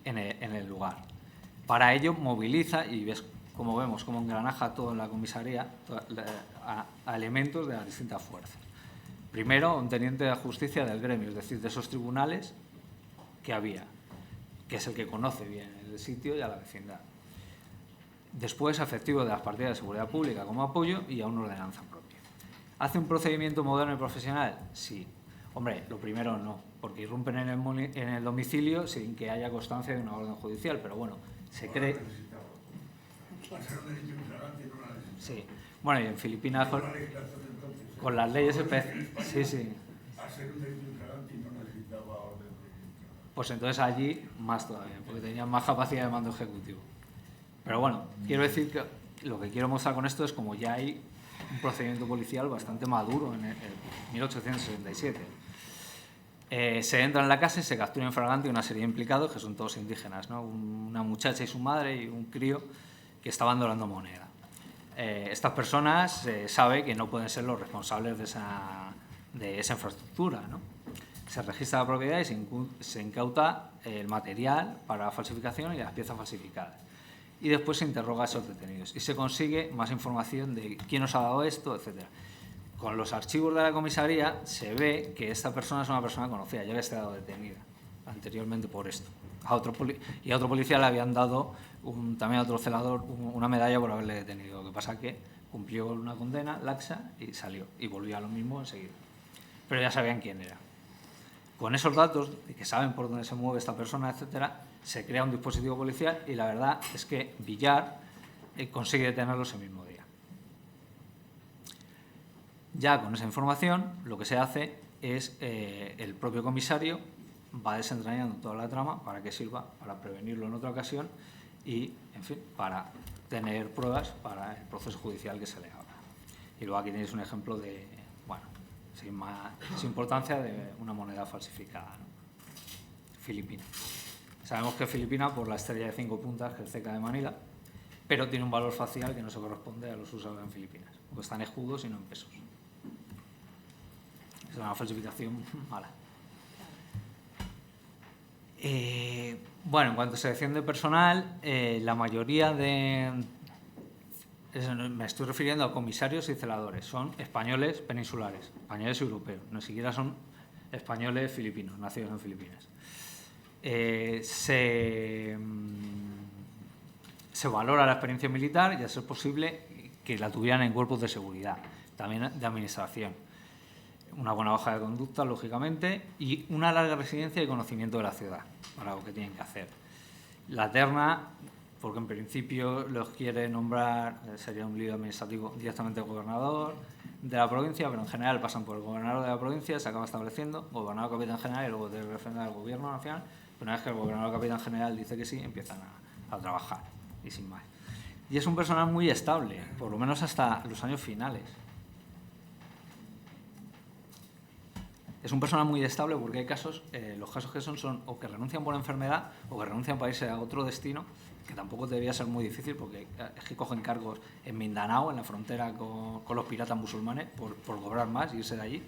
Speaker 2: en el lugar. Para ello moviliza, y ves, como vemos, cómo engranaja todo en la comisaría a elementos de las distintas fuerzas. Primero, un teniente de justicia del gremio, es decir, de esos tribunales que había, que es el que conoce bien el sitio y a la vecindad. Después, efectivo de las partidas de seguridad pública como apoyo y a una ordenanza propia. ¿Hace un procedimiento moderno y profesional? Sí. Hombre, lo primero no, porque irrumpen en el domicilio sin que haya constancia de una orden judicial, pero bueno, se cree... Sí. Bueno, y en Filipinas con las leyes especiales... Sí. Pues entonces allí más todavía, porque tenían más capacidad de mando ejecutivo. Pero bueno, quiero decir que lo que quiero mostrar con esto es como ya hay un procedimiento policial bastante maduro en 1867. Se entra en la casa y se captura en flagrante una serie de implicados, que son todos indígenas, ¿no? Una muchacha y su madre y un crío que estaban dorando moneda. Estas personas saben que no pueden ser los responsables de esa infraestructura, ¿no? Se registra la propiedad y se incauta el material para la falsificación y las piezas falsificadas. Y después se interroga a esos detenidos y se consigue más información de quién nos ha dado esto, etcétera. Con los archivos de la comisaría se ve que esta persona es una persona conocida, ya había estado detenida anteriormente por esto. A otro policía le habían dado, también a otro celador, una medalla por haberle detenido. Lo que pasa es que cumplió una condena laxa y salió, y volvió a lo mismo enseguida. Pero ya sabían quién era. Con esos datos, de que saben por dónde se mueve esta persona, etcétera, se crea un dispositivo policial y la verdad es que Villar consigue detenerlo ese mismo día. Ya con esa información, lo que se hace es el propio comisario va desentrañando toda la trama para que sirva para prevenirlo en otra ocasión y, en fin, para tener pruebas para el proceso judicial que se le haga. Y luego aquí tenéis un ejemplo de, bueno, sin importancia, de una moneda falsificada, ¿no? Filipina. Sabemos que es filipina por la estrella de 5 puntas, que es cerca de Manila, pero tiene un valor facial que no se corresponde a los usados en Filipinas, porque están en escudos y no en pesos. Es una falsificación mala. Bueno, en cuanto a selección de personal, la mayoría me estoy refiriendo a comisarios y celadores, son españoles peninsulares, españoles europeos, no siquiera son españoles filipinos, nacidos en Filipinas. Se valora la experiencia militar y, a ser posible, que la tuvieran en cuerpos de seguridad, también de administración. Una buena hoja de conducta, lógicamente, y una larga residencia y conocimiento de la ciudad, para lo que tienen que hacer. La terna, porque en principio los quiere nombrar, sería un líder administrativo, directamente el gobernador de la provincia, pero en general pasan por el gobernador de la provincia, se acaba estableciendo, gobernador capitán general, y luego debe refrendar el gobierno nacional. Pero una vez que el gobernador capitán general dice que sí, empiezan a trabajar, y sin más. Y es un personal muy estable, por lo menos hasta los años finales. Es un personal muy estable porque hay casos, los casos que son o que renuncian por enfermedad o que renuncian para irse a otro destino, que tampoco debería ser muy difícil porque es que cogen cargos en Mindanao, en la frontera con los piratas musulmanes, por cobrar más y irse de allí.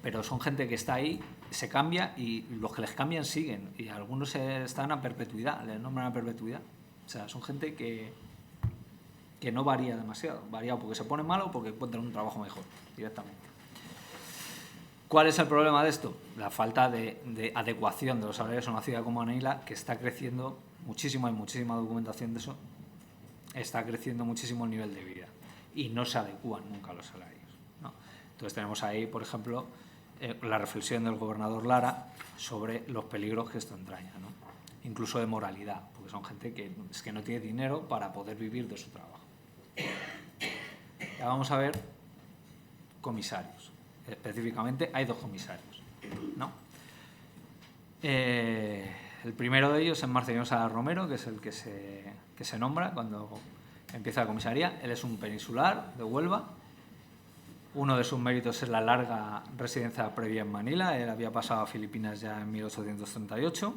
Speaker 2: Pero son gente que está ahí, se cambia y los que les cambian siguen. Y algunos están a perpetuidad, les nombran a perpetuidad. O sea, son gente que no varía demasiado. Varía porque se pone malo o porque encuentran un trabajo mejor directamente. ¿Cuál es el problema de esto? La falta de adecuación de los salarios en una ciudad como Manila, que está creciendo muchísimo, hay muchísima documentación de eso, está creciendo muchísimo el nivel de vida y no se adecúan nunca los salarios, ¿no? Entonces tenemos ahí, por ejemplo, la reflexión del gobernador Lara sobre los peligros que esto entraña, ¿no? Incluso de moralidad, porque son gente que es que no tiene dinero para poder vivir de su trabajo. Ya vamos a ver comisarios. Específicamente hay 2 comisarios, ¿no? El primero de ellos es Marcelino Sala Romero, que es el que se nombra cuando empieza la comisaría. Él es un peninsular de Huelva. Uno de sus méritos es la larga residencia previa en Manila. Él había pasado a Filipinas ya en 1838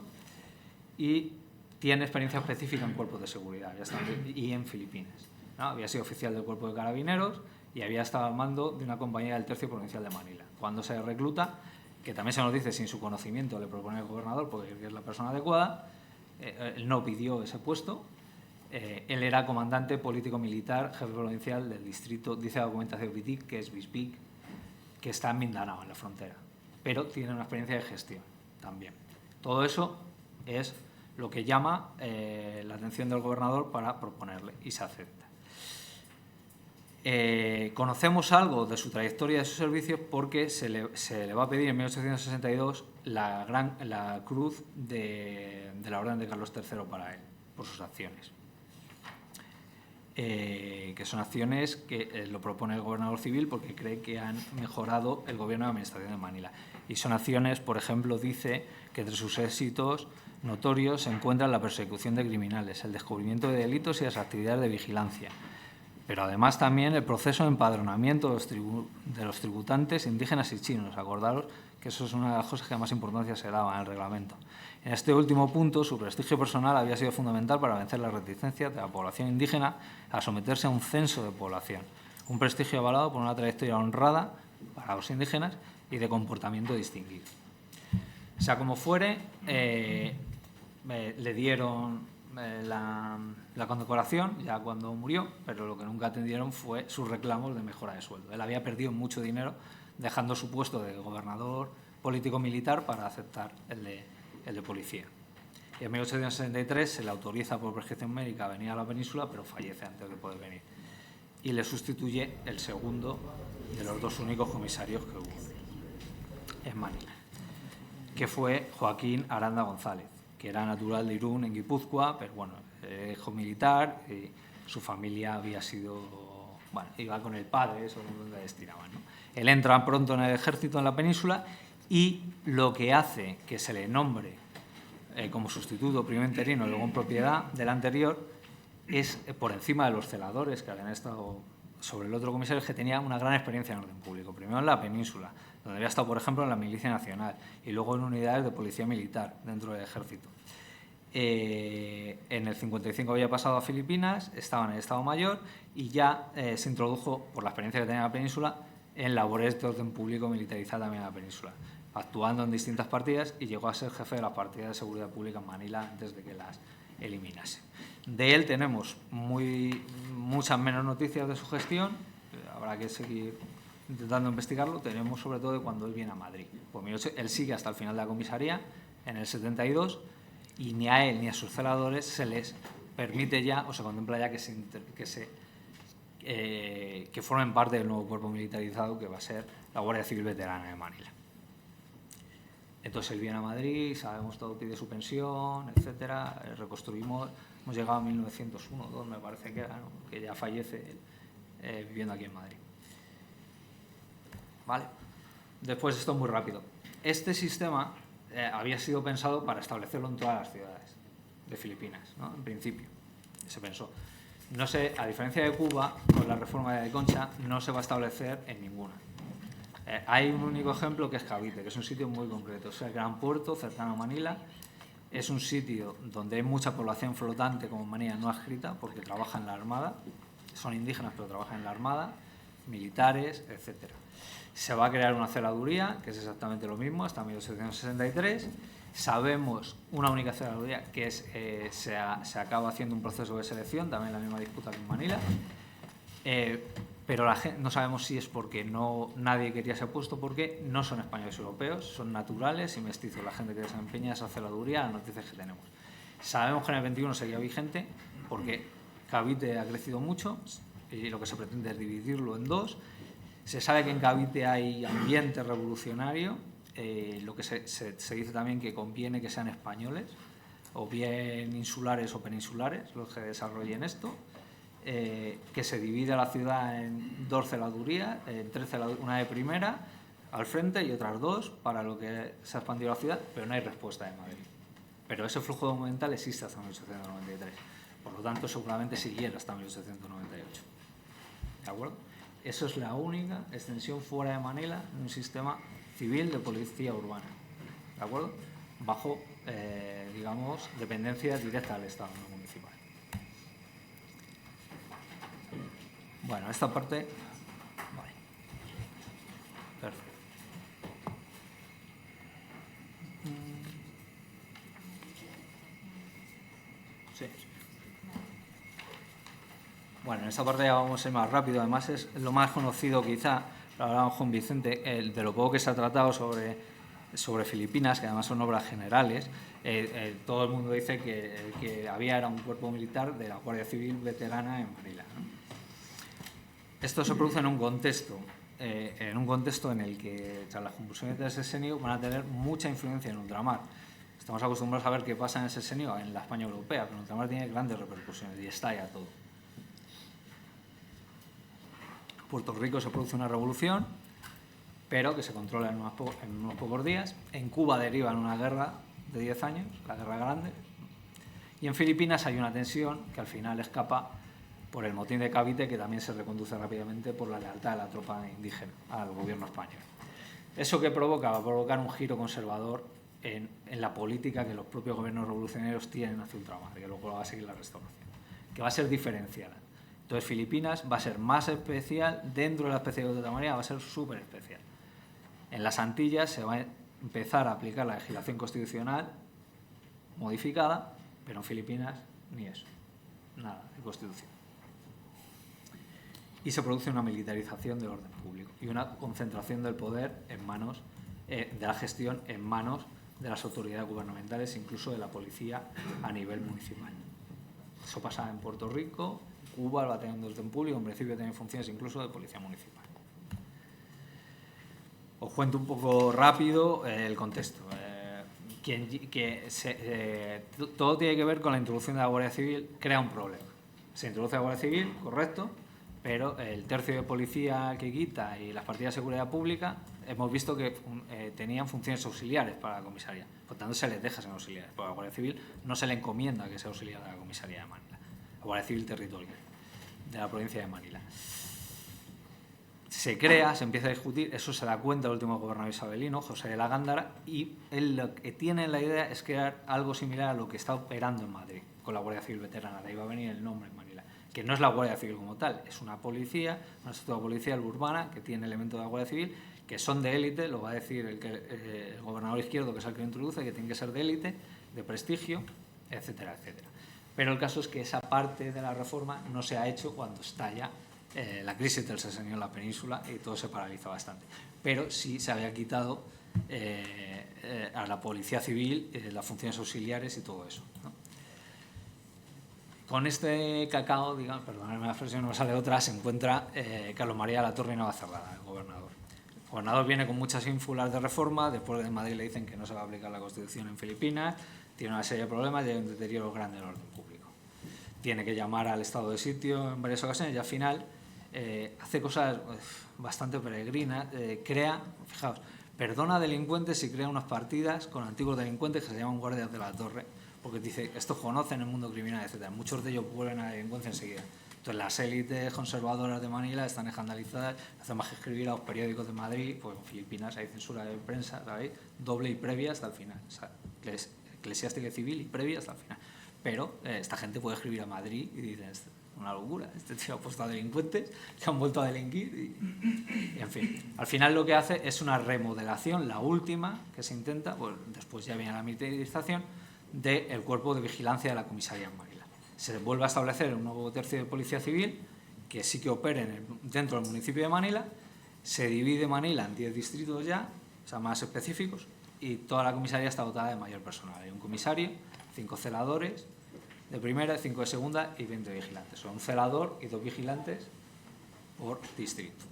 Speaker 2: y tiene experiencia específica en cuerpos de seguridad y en Filipinas, ¿no? Había sido oficial del cuerpo de carabineros y había estado al mando de una compañía del Tercio Provincial de Manila. Cuando se recluta, que también se nos dice sin su conocimiento, le propone el gobernador porque es la persona adecuada, él no pidió ese puesto, él era comandante político-militar, jefe provincial del distrito, dice la documentación Bitic, que es Bispik, que está en Mindanao, en la frontera, pero tiene una experiencia de gestión también. Todo eso es lo que llama la atención del gobernador para proponerle y se acepta. Conocemos algo de su trayectoria y de sus servicios porque se le va a pedir en 1862 la cruz de la Orden de Carlos III para él, por sus acciones. Que son acciones que lo propone el gobernador civil porque cree que han mejorado el gobierno de administración de Manila. Y son acciones, por ejemplo, dice que entre sus éxitos notorios se encuentran la persecución de criminales, el descubrimiento de delitos y las actividades de vigilancia. Pero además también el proceso de empadronamiento de los tributantes indígenas y chinos. Acordaros que eso es una de las cosas que más importancia se daba en el reglamento. En este último punto, su prestigio personal había sido fundamental para vencer la reticencia de la población indígena a someterse a un censo de población. Un prestigio avalado por una trayectoria honrada para los indígenas y de comportamiento distinguido. Sea como fuere, le dieron la condecoración ya cuando murió, pero lo que nunca atendieron fue sus reclamos de mejora de sueldo. Él había perdido mucho dinero dejando su puesto de gobernador político-militar para aceptar el de policía. Y en 1863 se le autoriza por prescripción médica a venir a la península, pero fallece antes de poder venir. Y le sustituye el segundo de los 2 únicos comisarios que hubo en Manila, que fue Joaquín Aranda González, que era natural de Irún, en Guipúzcoa, pero bueno, hijo militar su familia había sido, bueno, iba con el padre, eso es donde destinaban, ¿no? Él entra pronto en el ejército en la península y lo que hace que se le nombre como sustituto, primero interino y luego en propiedad del anterior, es por encima de los celadores que habían estado sobre el otro comisario, que tenía una gran experiencia en orden público. Primero en la península, donde había estado, por ejemplo, en la Milicia Nacional y luego en unidades de policía militar dentro del ejército. En el 55 había pasado a Filipinas, estaba en el Estado Mayor y ya se introdujo, por la experiencia que tenía en la península, en labores de orden público militarizada también en la península, actuando en distintas partidas y llegó a ser jefe de la partida de seguridad pública en Manila antes de que las eliminase. De él tenemos muchas menos noticias de su gestión, habrá que seguir intentando investigarlo. Tenemos sobre todo de cuando él viene a Madrid. Pues él sigue hasta el final de la comisaría, en el 72, y ni a él ni a sus celadores se les permite ya, o se contempla ya que formen parte del nuevo cuerpo militarizado que va a ser la Guardia Civil Veterana de Manila. Entonces él viene a Madrid, sabemos todo, pide su pensión, etcétera, reconstruimos, hemos llegado a 1901, 2 me parece que era, ¿no? Que ya fallece viviendo aquí en Madrid. ¿Vale? Después, esto es muy rápido. Este sistema había sido pensado para establecerlo en todas las ciudades de Filipinas, ¿no? En principio, se pensó. No sé, a diferencia de Cuba, con la reforma de Concha, no se va a establecer en ninguna. Hay un único ejemplo que es Cavite, que es un sitio muy concreto. Es el gran puerto cercano a Manila. Es un sitio donde hay mucha población flotante, como en Manila, no adscrita, porque trabaja en la Armada. Son indígenas, pero trabajan en la Armada, militares, etcétera. Se va a crear una celaduría, que es exactamente lo mismo, hasta 1863. Sabemos una única celaduría, que es, se acaba haciendo un proceso de selección, también la misma disputa que en Manila. Pero no sabemos si es porque nadie quería ese puesto, porque no son españoles europeos, son naturales y mestizos la gente que desempeña esa celaduría, las noticias que tenemos. Sabemos que en el 21 seguía vigente, porque Cavite ha crecido mucho y lo que se pretende es dividirlo en dos. Se sabe que en Cavite hay ambiente revolucionario, lo que se dice también que conviene que sean españoles, o bien insulares o peninsulares, los que desarrollen esto. Que se divide la ciudad en 2 celadurías, una de primera al frente y otras 2 para lo que se ha expandido la ciudad, pero no hay respuesta de Madrid. Pero ese flujo documental existe hasta 1893, por lo tanto seguramente siguiera hasta 1898. ¿De acuerdo? Eso es la única extensión fuera de Manila de un sistema civil de policía urbana, ¿de acuerdo? Bajo, digamos, dependencia directa del Estado, no municipal. Bueno, esta parte, vale, perfecto. Sí. Bueno, en esta parte ya vamos a ir más rápido, además es lo más conocido quizá, lo hablábamos con Vicente, de lo poco que se ha tratado sobre Filipinas, que además son obras generales. Todo el mundo dice que era un cuerpo militar de la Guardia Civil Veterana en Manila, ¿no? Esto se produce en un contexto en el que, tras las convulsiones del sexenio, van a tener mucha influencia en ultramar. Estamos acostumbrados a ver qué pasa en el sexenio en la España europea, pero en ultramar tiene grandes repercusiones y estalla todo. En Puerto Rico se produce una revolución, pero que se controla en unos pocos días. En Cuba deriva en una guerra de 10 años, la Guerra Grande. Y en Filipinas hay una tensión que al final escapa por el motín de Cavite, que también se reconduce rápidamente por la lealtad de la tropa indígena al gobierno español. ¿Eso qué provoca? Va a provocar un giro conservador en la política que los propios gobiernos revolucionarios tienen hacia ultramar, que luego va a seguir la restauración, que va a ser diferenciada. Entonces Filipinas va a ser más especial, dentro de la especialidad de otra manera va a ser súper especial. En las Antillas se va a empezar a aplicar la legislación constitucional modificada, pero en Filipinas ni eso, nada de constitución. Y se produce una militarización del orden público y una concentración del poder en manos, de la gestión en manos de las autoridades gubernamentales, incluso de la policía a nivel municipal. Eso pasa en Puerto Rico, Cuba va teniendo orden público, en principio tiene funciones incluso de policía municipal. Os cuento un poco rápido el contexto. Todo tiene que ver con la introducción de la Guardia Civil, crea un problema. Se introduce la Guardia Civil, correcto, pero el tercio de policía que quita y las partidas de seguridad pública hemos visto que tenían funciones auxiliares para la comisaría. Por tanto, se les deja ser auxiliares. Porque a la Guardia Civil no se le encomienda que sea auxiliar de la comisaría de Manila, la Guardia Civil Territorial de la provincia de Manila. Se crea, se empieza a discutir, eso se da cuenta el último gobernador isabelino, José de la Gándara, y él lo que tiene la idea es crear algo similar a lo que está operando en Madrid con la Guardia Civil Veterana. De ahí va a venir el nombre en Manila, que no es la Guardia Civil como tal, es una policía, una estructura policial urbana que tiene elementos de la Guardia Civil que son de élite, lo va a decir el gobernador izquierdo, que es el que lo introduce, que tienen que ser de élite, de prestigio, etcétera, etcétera. Pero el caso es que esa parte de la reforma no se ha hecho cuando estalla la crisis del sexenio en la península y todo se paraliza bastante. Pero sí se había quitado a la policía civil las funciones auxiliares y todo eso, ¿no? Con este cacao, digamos, perdóname la expresión, no me sale otra, se encuentra Carlos María de la Torre y Navacerrada, el gobernador. El gobernador viene con muchas ínfulas de reforma, después de Madrid le dicen que no se va a aplicar la Constitución en Filipinas, tiene una serie de problemas y hay un deterioro grande del orden público. Tiene que llamar al estado de sitio en varias ocasiones y al final hace cosas bastante peregrinas, fijaos, perdona a delincuentes y crea unas partidas con antiguos delincuentes que se llaman guardias de la torre, porque dice, estos conocen el mundo criminal, etc. Muchos de ellos vuelven a la delincuencia enseguida. Entonces las élites conservadoras de Manila están escandalizadas, hacen más que escribir a los periódicos de Madrid, pues en Filipinas hay censura de prensa, ¿sabéis? Doble y previa hasta el final, o sea, eclesiástica y civil y previa hasta el final. Pero esta gente puede escribir a Madrid y dicen, una locura, este tío ha puesto a delincuentes que han vuelto a delinquir y en fin. Al final lo que hace es una remodelación, la última que se intenta, pues después ya viene la militarización del cuerpo de vigilancia de la comisaría en Manila. Se vuelve a establecer un nuevo tercio de policía civil que sí que opere dentro del municipio de Manila, se divide Manila en 10 distritos ya, o sea, más específicos, y toda la comisaría está dotada de mayor personal. Hay un comisario, 5 celadores de primera, 5 de segunda y 20 vigilantes. Son un celador y 2 vigilantes por distrito.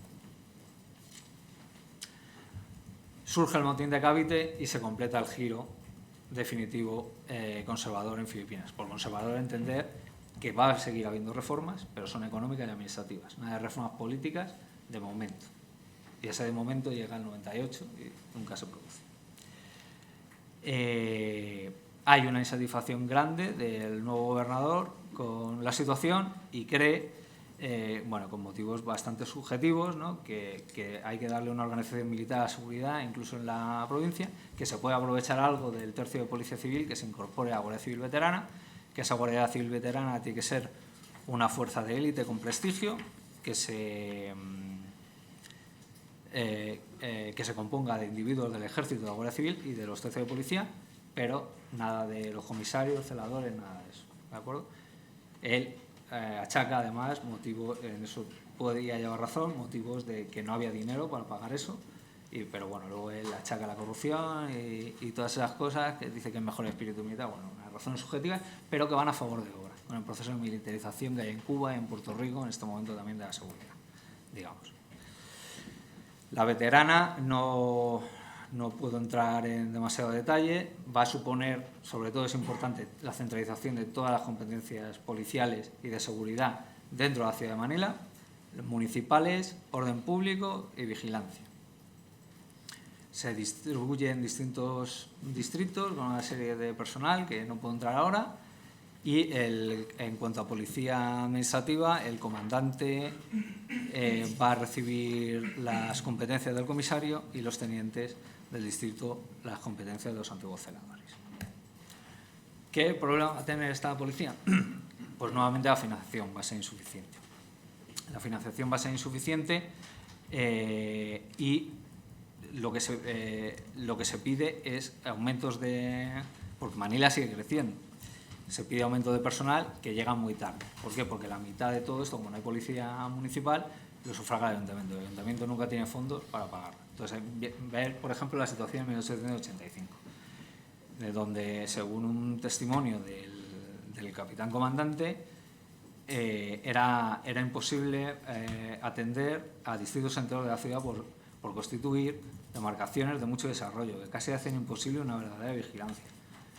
Speaker 2: Surge el motín de Cavite y se completa el giro definitivo conservador en Filipinas. Por conservador entender que va a seguir habiendo reformas, pero son económicas y administrativas. Nada de reformas políticas de momento. Y ese de momento llega al 98 y nunca se produce. Hay una insatisfacción grande del nuevo gobernador con la situación y cree, con motivos bastante subjetivos, ¿no? que hay que darle una organización militar a la seguridad, incluso en la provincia, que se puede aprovechar algo del tercio de policía civil que se incorpore a la Guardia Civil Veterana, que esa Guardia Civil Veterana tiene que ser una fuerza de élite con prestigio, que se componga de individuos del Ejército, de la Guardia Civil y de los tercios de policía, pero nada de los comisarios, celadores, nada de eso, ¿de acuerdo? Él achaca además en eso podría llevar razón, motivos de que no había dinero para pagar eso, pero bueno, luego él achaca la corrupción y todas esas cosas, que dice que es mejor el espíritu militar, bueno, unas razones subjetivas, pero que van a favor de obra, con el proceso de militarización que hay en Cuba y en Puerto Rico, en este momento también de la seguridad, digamos. La veterana no puedo entrar en demasiado detalle, va a suponer, sobre todo es importante, la centralización de todas las competencias policiales y de seguridad dentro de la ciudad de Manila, municipales, orden público y vigilancia. Se distribuye en distintos distritos con una serie de personal que no puedo entrar ahora y en cuanto a policía administrativa, el comandante va a recibir las competencias del comisario y los tenientes del distrito las competencias de los antiguos celadores. ¿Qué problema va a tener esta policía? Pues nuevamente la financiación va a ser insuficiente. La financiación va a ser insuficiente y lo que se pide es aumentos porque Manila sigue creciendo. Se pide aumento de personal que llega muy tarde. ¿Por qué? Porque la mitad de todo esto, como no hay policía municipal, lo sufraga el ayuntamiento. El ayuntamiento nunca tiene fondos para pagarlo. Entonces, ver, por ejemplo, la situación en 1785, de donde, según un testimonio del capitán comandante, era imposible atender a distritos enteros de la ciudad por constituir demarcaciones de mucho desarrollo, que casi hacen imposible una verdadera vigilancia,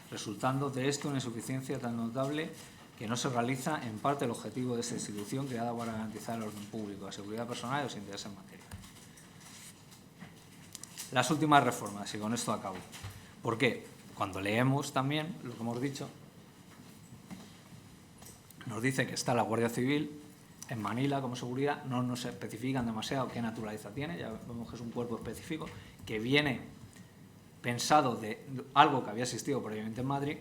Speaker 2: resultando de esto una insuficiencia tan notable que no se realiza en parte el objetivo de esta institución creada para garantizar el orden público, la seguridad personal y los intereses materiales. Las últimas reformas, y con esto acabo. ¿Por qué? Cuando leemos también lo que hemos dicho, nos dice que está la Guardia Civil en Manila como seguridad, no nos especifican demasiado qué naturaleza tiene, ya vemos que es un cuerpo específico que viene pensado de algo que había existido previamente en Madrid,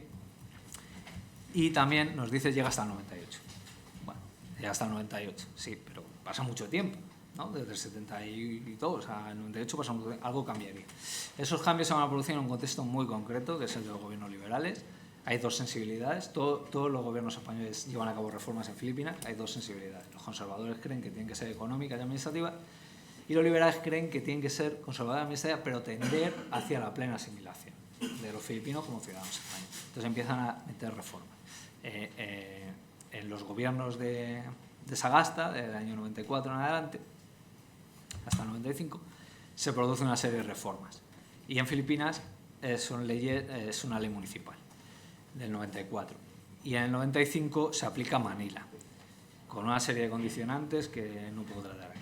Speaker 2: y también nos dice llega hasta el 98. Bueno, llega hasta el 98, sí, pero pasa mucho tiempo, ¿no? Desde el 72 al 98 pasa mucho tiempo, algo cambiaría. Esos cambios se van a producir en un contexto muy concreto, que es el de los gobiernos liberales. Hay dos sensibilidades, todos los gobiernos españoles llevan a cabo reformas en Filipinas, hay dos sensibilidades. Los conservadores creen que tienen que ser económicas y administrativas, y los liberales creen que tienen que ser conservadoras y administrativas, pero tender hacia la plena asimilación de los filipinos como ciudadanos españoles. Entonces empiezan a meter reformas. En los gobiernos de Sagasta, del año 94 en adelante, hasta el 95, se produce una serie de reformas. Y en Filipinas es una ley municipal del 94. Y en el 95 se aplica Manila, con una serie de condicionantes que no puedo tratar aquí.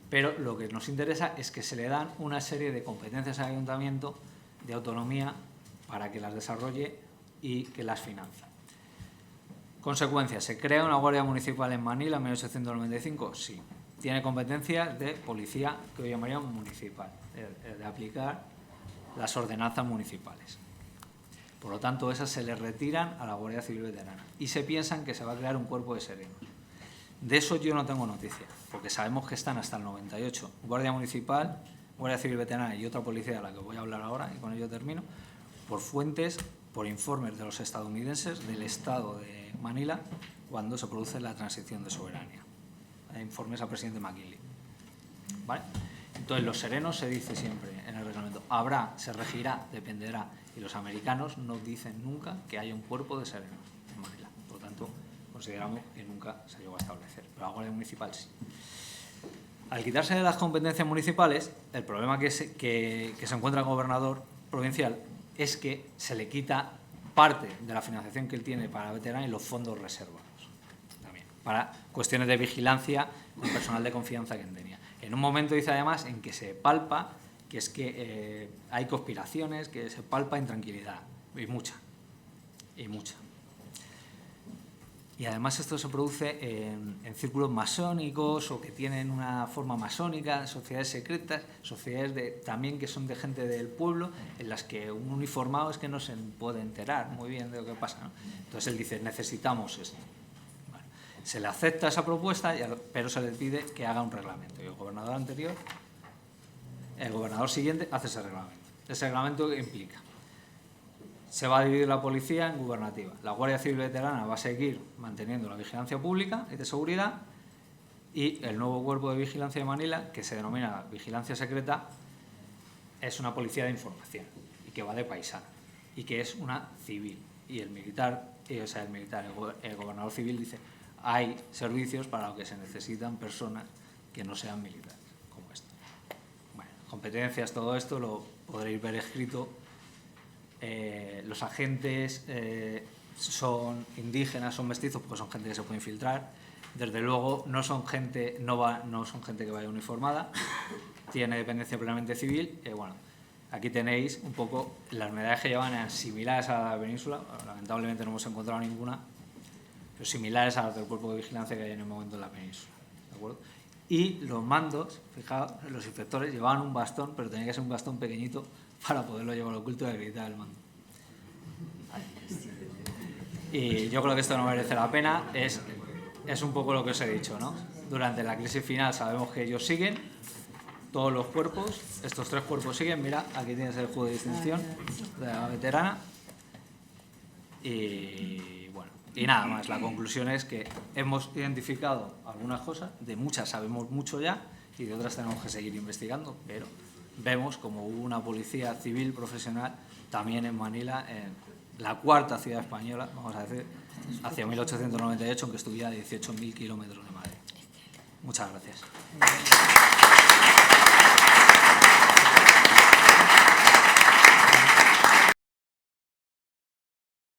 Speaker 2: Pero lo que nos interesa es que se le dan una serie de competencias al ayuntamiento de autonomía para que las desarrolle y que las financie. Consecuencias, ¿se crea una Guardia Municipal en Manila en 1895? Sí. Tiene competencias de policía, que hoy llamaríamos municipal, de aplicar las ordenanzas municipales. Por lo tanto, esas se le retiran a la Guardia Civil Veterana y se piensan que se va a crear un cuerpo de serenos. De eso yo no tengo noticia, porque sabemos que están hasta el 98 Guardia Municipal, Guardia Civil Veterana y otra policía de la que voy a hablar ahora, y con ello termino, por fuentes, por informes de los estadounidenses del estado de Manila cuando se produce la transición de soberanía. Hay informes al presidente McKinley. ¿Vale? Entonces, los serenos se dice siempre en el reglamento, habrá, se regirá, dependerá, y los americanos no dicen nunca que haya un cuerpo de serenos en Manila. Por lo tanto, consideramos que nunca se llegó a establecer, pero la Guardia Municipal sí. Al quitarse de las competencias municipales, el problema que se encuentra el gobernador provincial es que se le quita parte de la financiación que él tiene para veteranos y los fondos reservados también, para cuestiones de vigilancia y personal de confianza que tenía. En un momento dice además en que se palpa que es que hay conspiraciones, que se palpa intranquilidad, y mucha. Y además esto se produce en círculos masónicos o que tienen una forma masónica, sociedades secretas, sociedades también que son de gente del pueblo, en las que un uniformado es que no se puede enterar muy bien de lo que pasa, ¿no? Entonces él dice, necesitamos esto. Bueno, se le acepta esa propuesta, pero se le pide que haga un reglamento. Y el gobernador anterior, el gobernador siguiente hace ese reglamento. Ese reglamento implica: se va a dividir la policía en gubernativa. La Guardia Civil Veterana va a seguir manteniendo la vigilancia pública y de seguridad, y el nuevo cuerpo de vigilancia de Manila, que se denomina vigilancia secreta, es una policía de información y que va de paisana y que es una civil. Y el gobernador civil dice, hay servicios para los que se necesitan personas que no sean militares, como esto. Bueno, competencias, todo esto lo podréis ver escrito. Los agentes son indígenas, son mestizos, porque son gente que se puede infiltrar. Desde luego no son gente que vaya uniformada, tiene dependencia plenamente civil. Bueno, aquí tenéis un poco las medallas que llevan similares a la península. Bueno, lamentablemente no hemos encontrado ninguna, pero similares a las del cuerpo de vigilancia que hay en el momento en la península, ¿de acuerdo? Y los mandos, fijaos, los inspectores llevaban un bastón, pero tenía que ser un bastón pequeñito para poderlo llevar oculto y acreditar el mando. Y yo creo que esto no merece la pena, es un poco lo que os he dicho, ¿no? Durante la crisis final sabemos que ellos siguen, todos los cuerpos, estos tres cuerpos siguen, mira, aquí tienes el juego de distinción de la veterana. Y bueno, y nada más, la conclusión es que hemos identificado algunas cosas, de muchas sabemos mucho ya y de otras tenemos que seguir investigando, pero vemos como hubo una policía civil profesional también en Manila, en la cuarta ciudad española, vamos a decir, hacia 1898, aunque estuviera a 18.000 kilómetros de Madrid. Muchas gracias.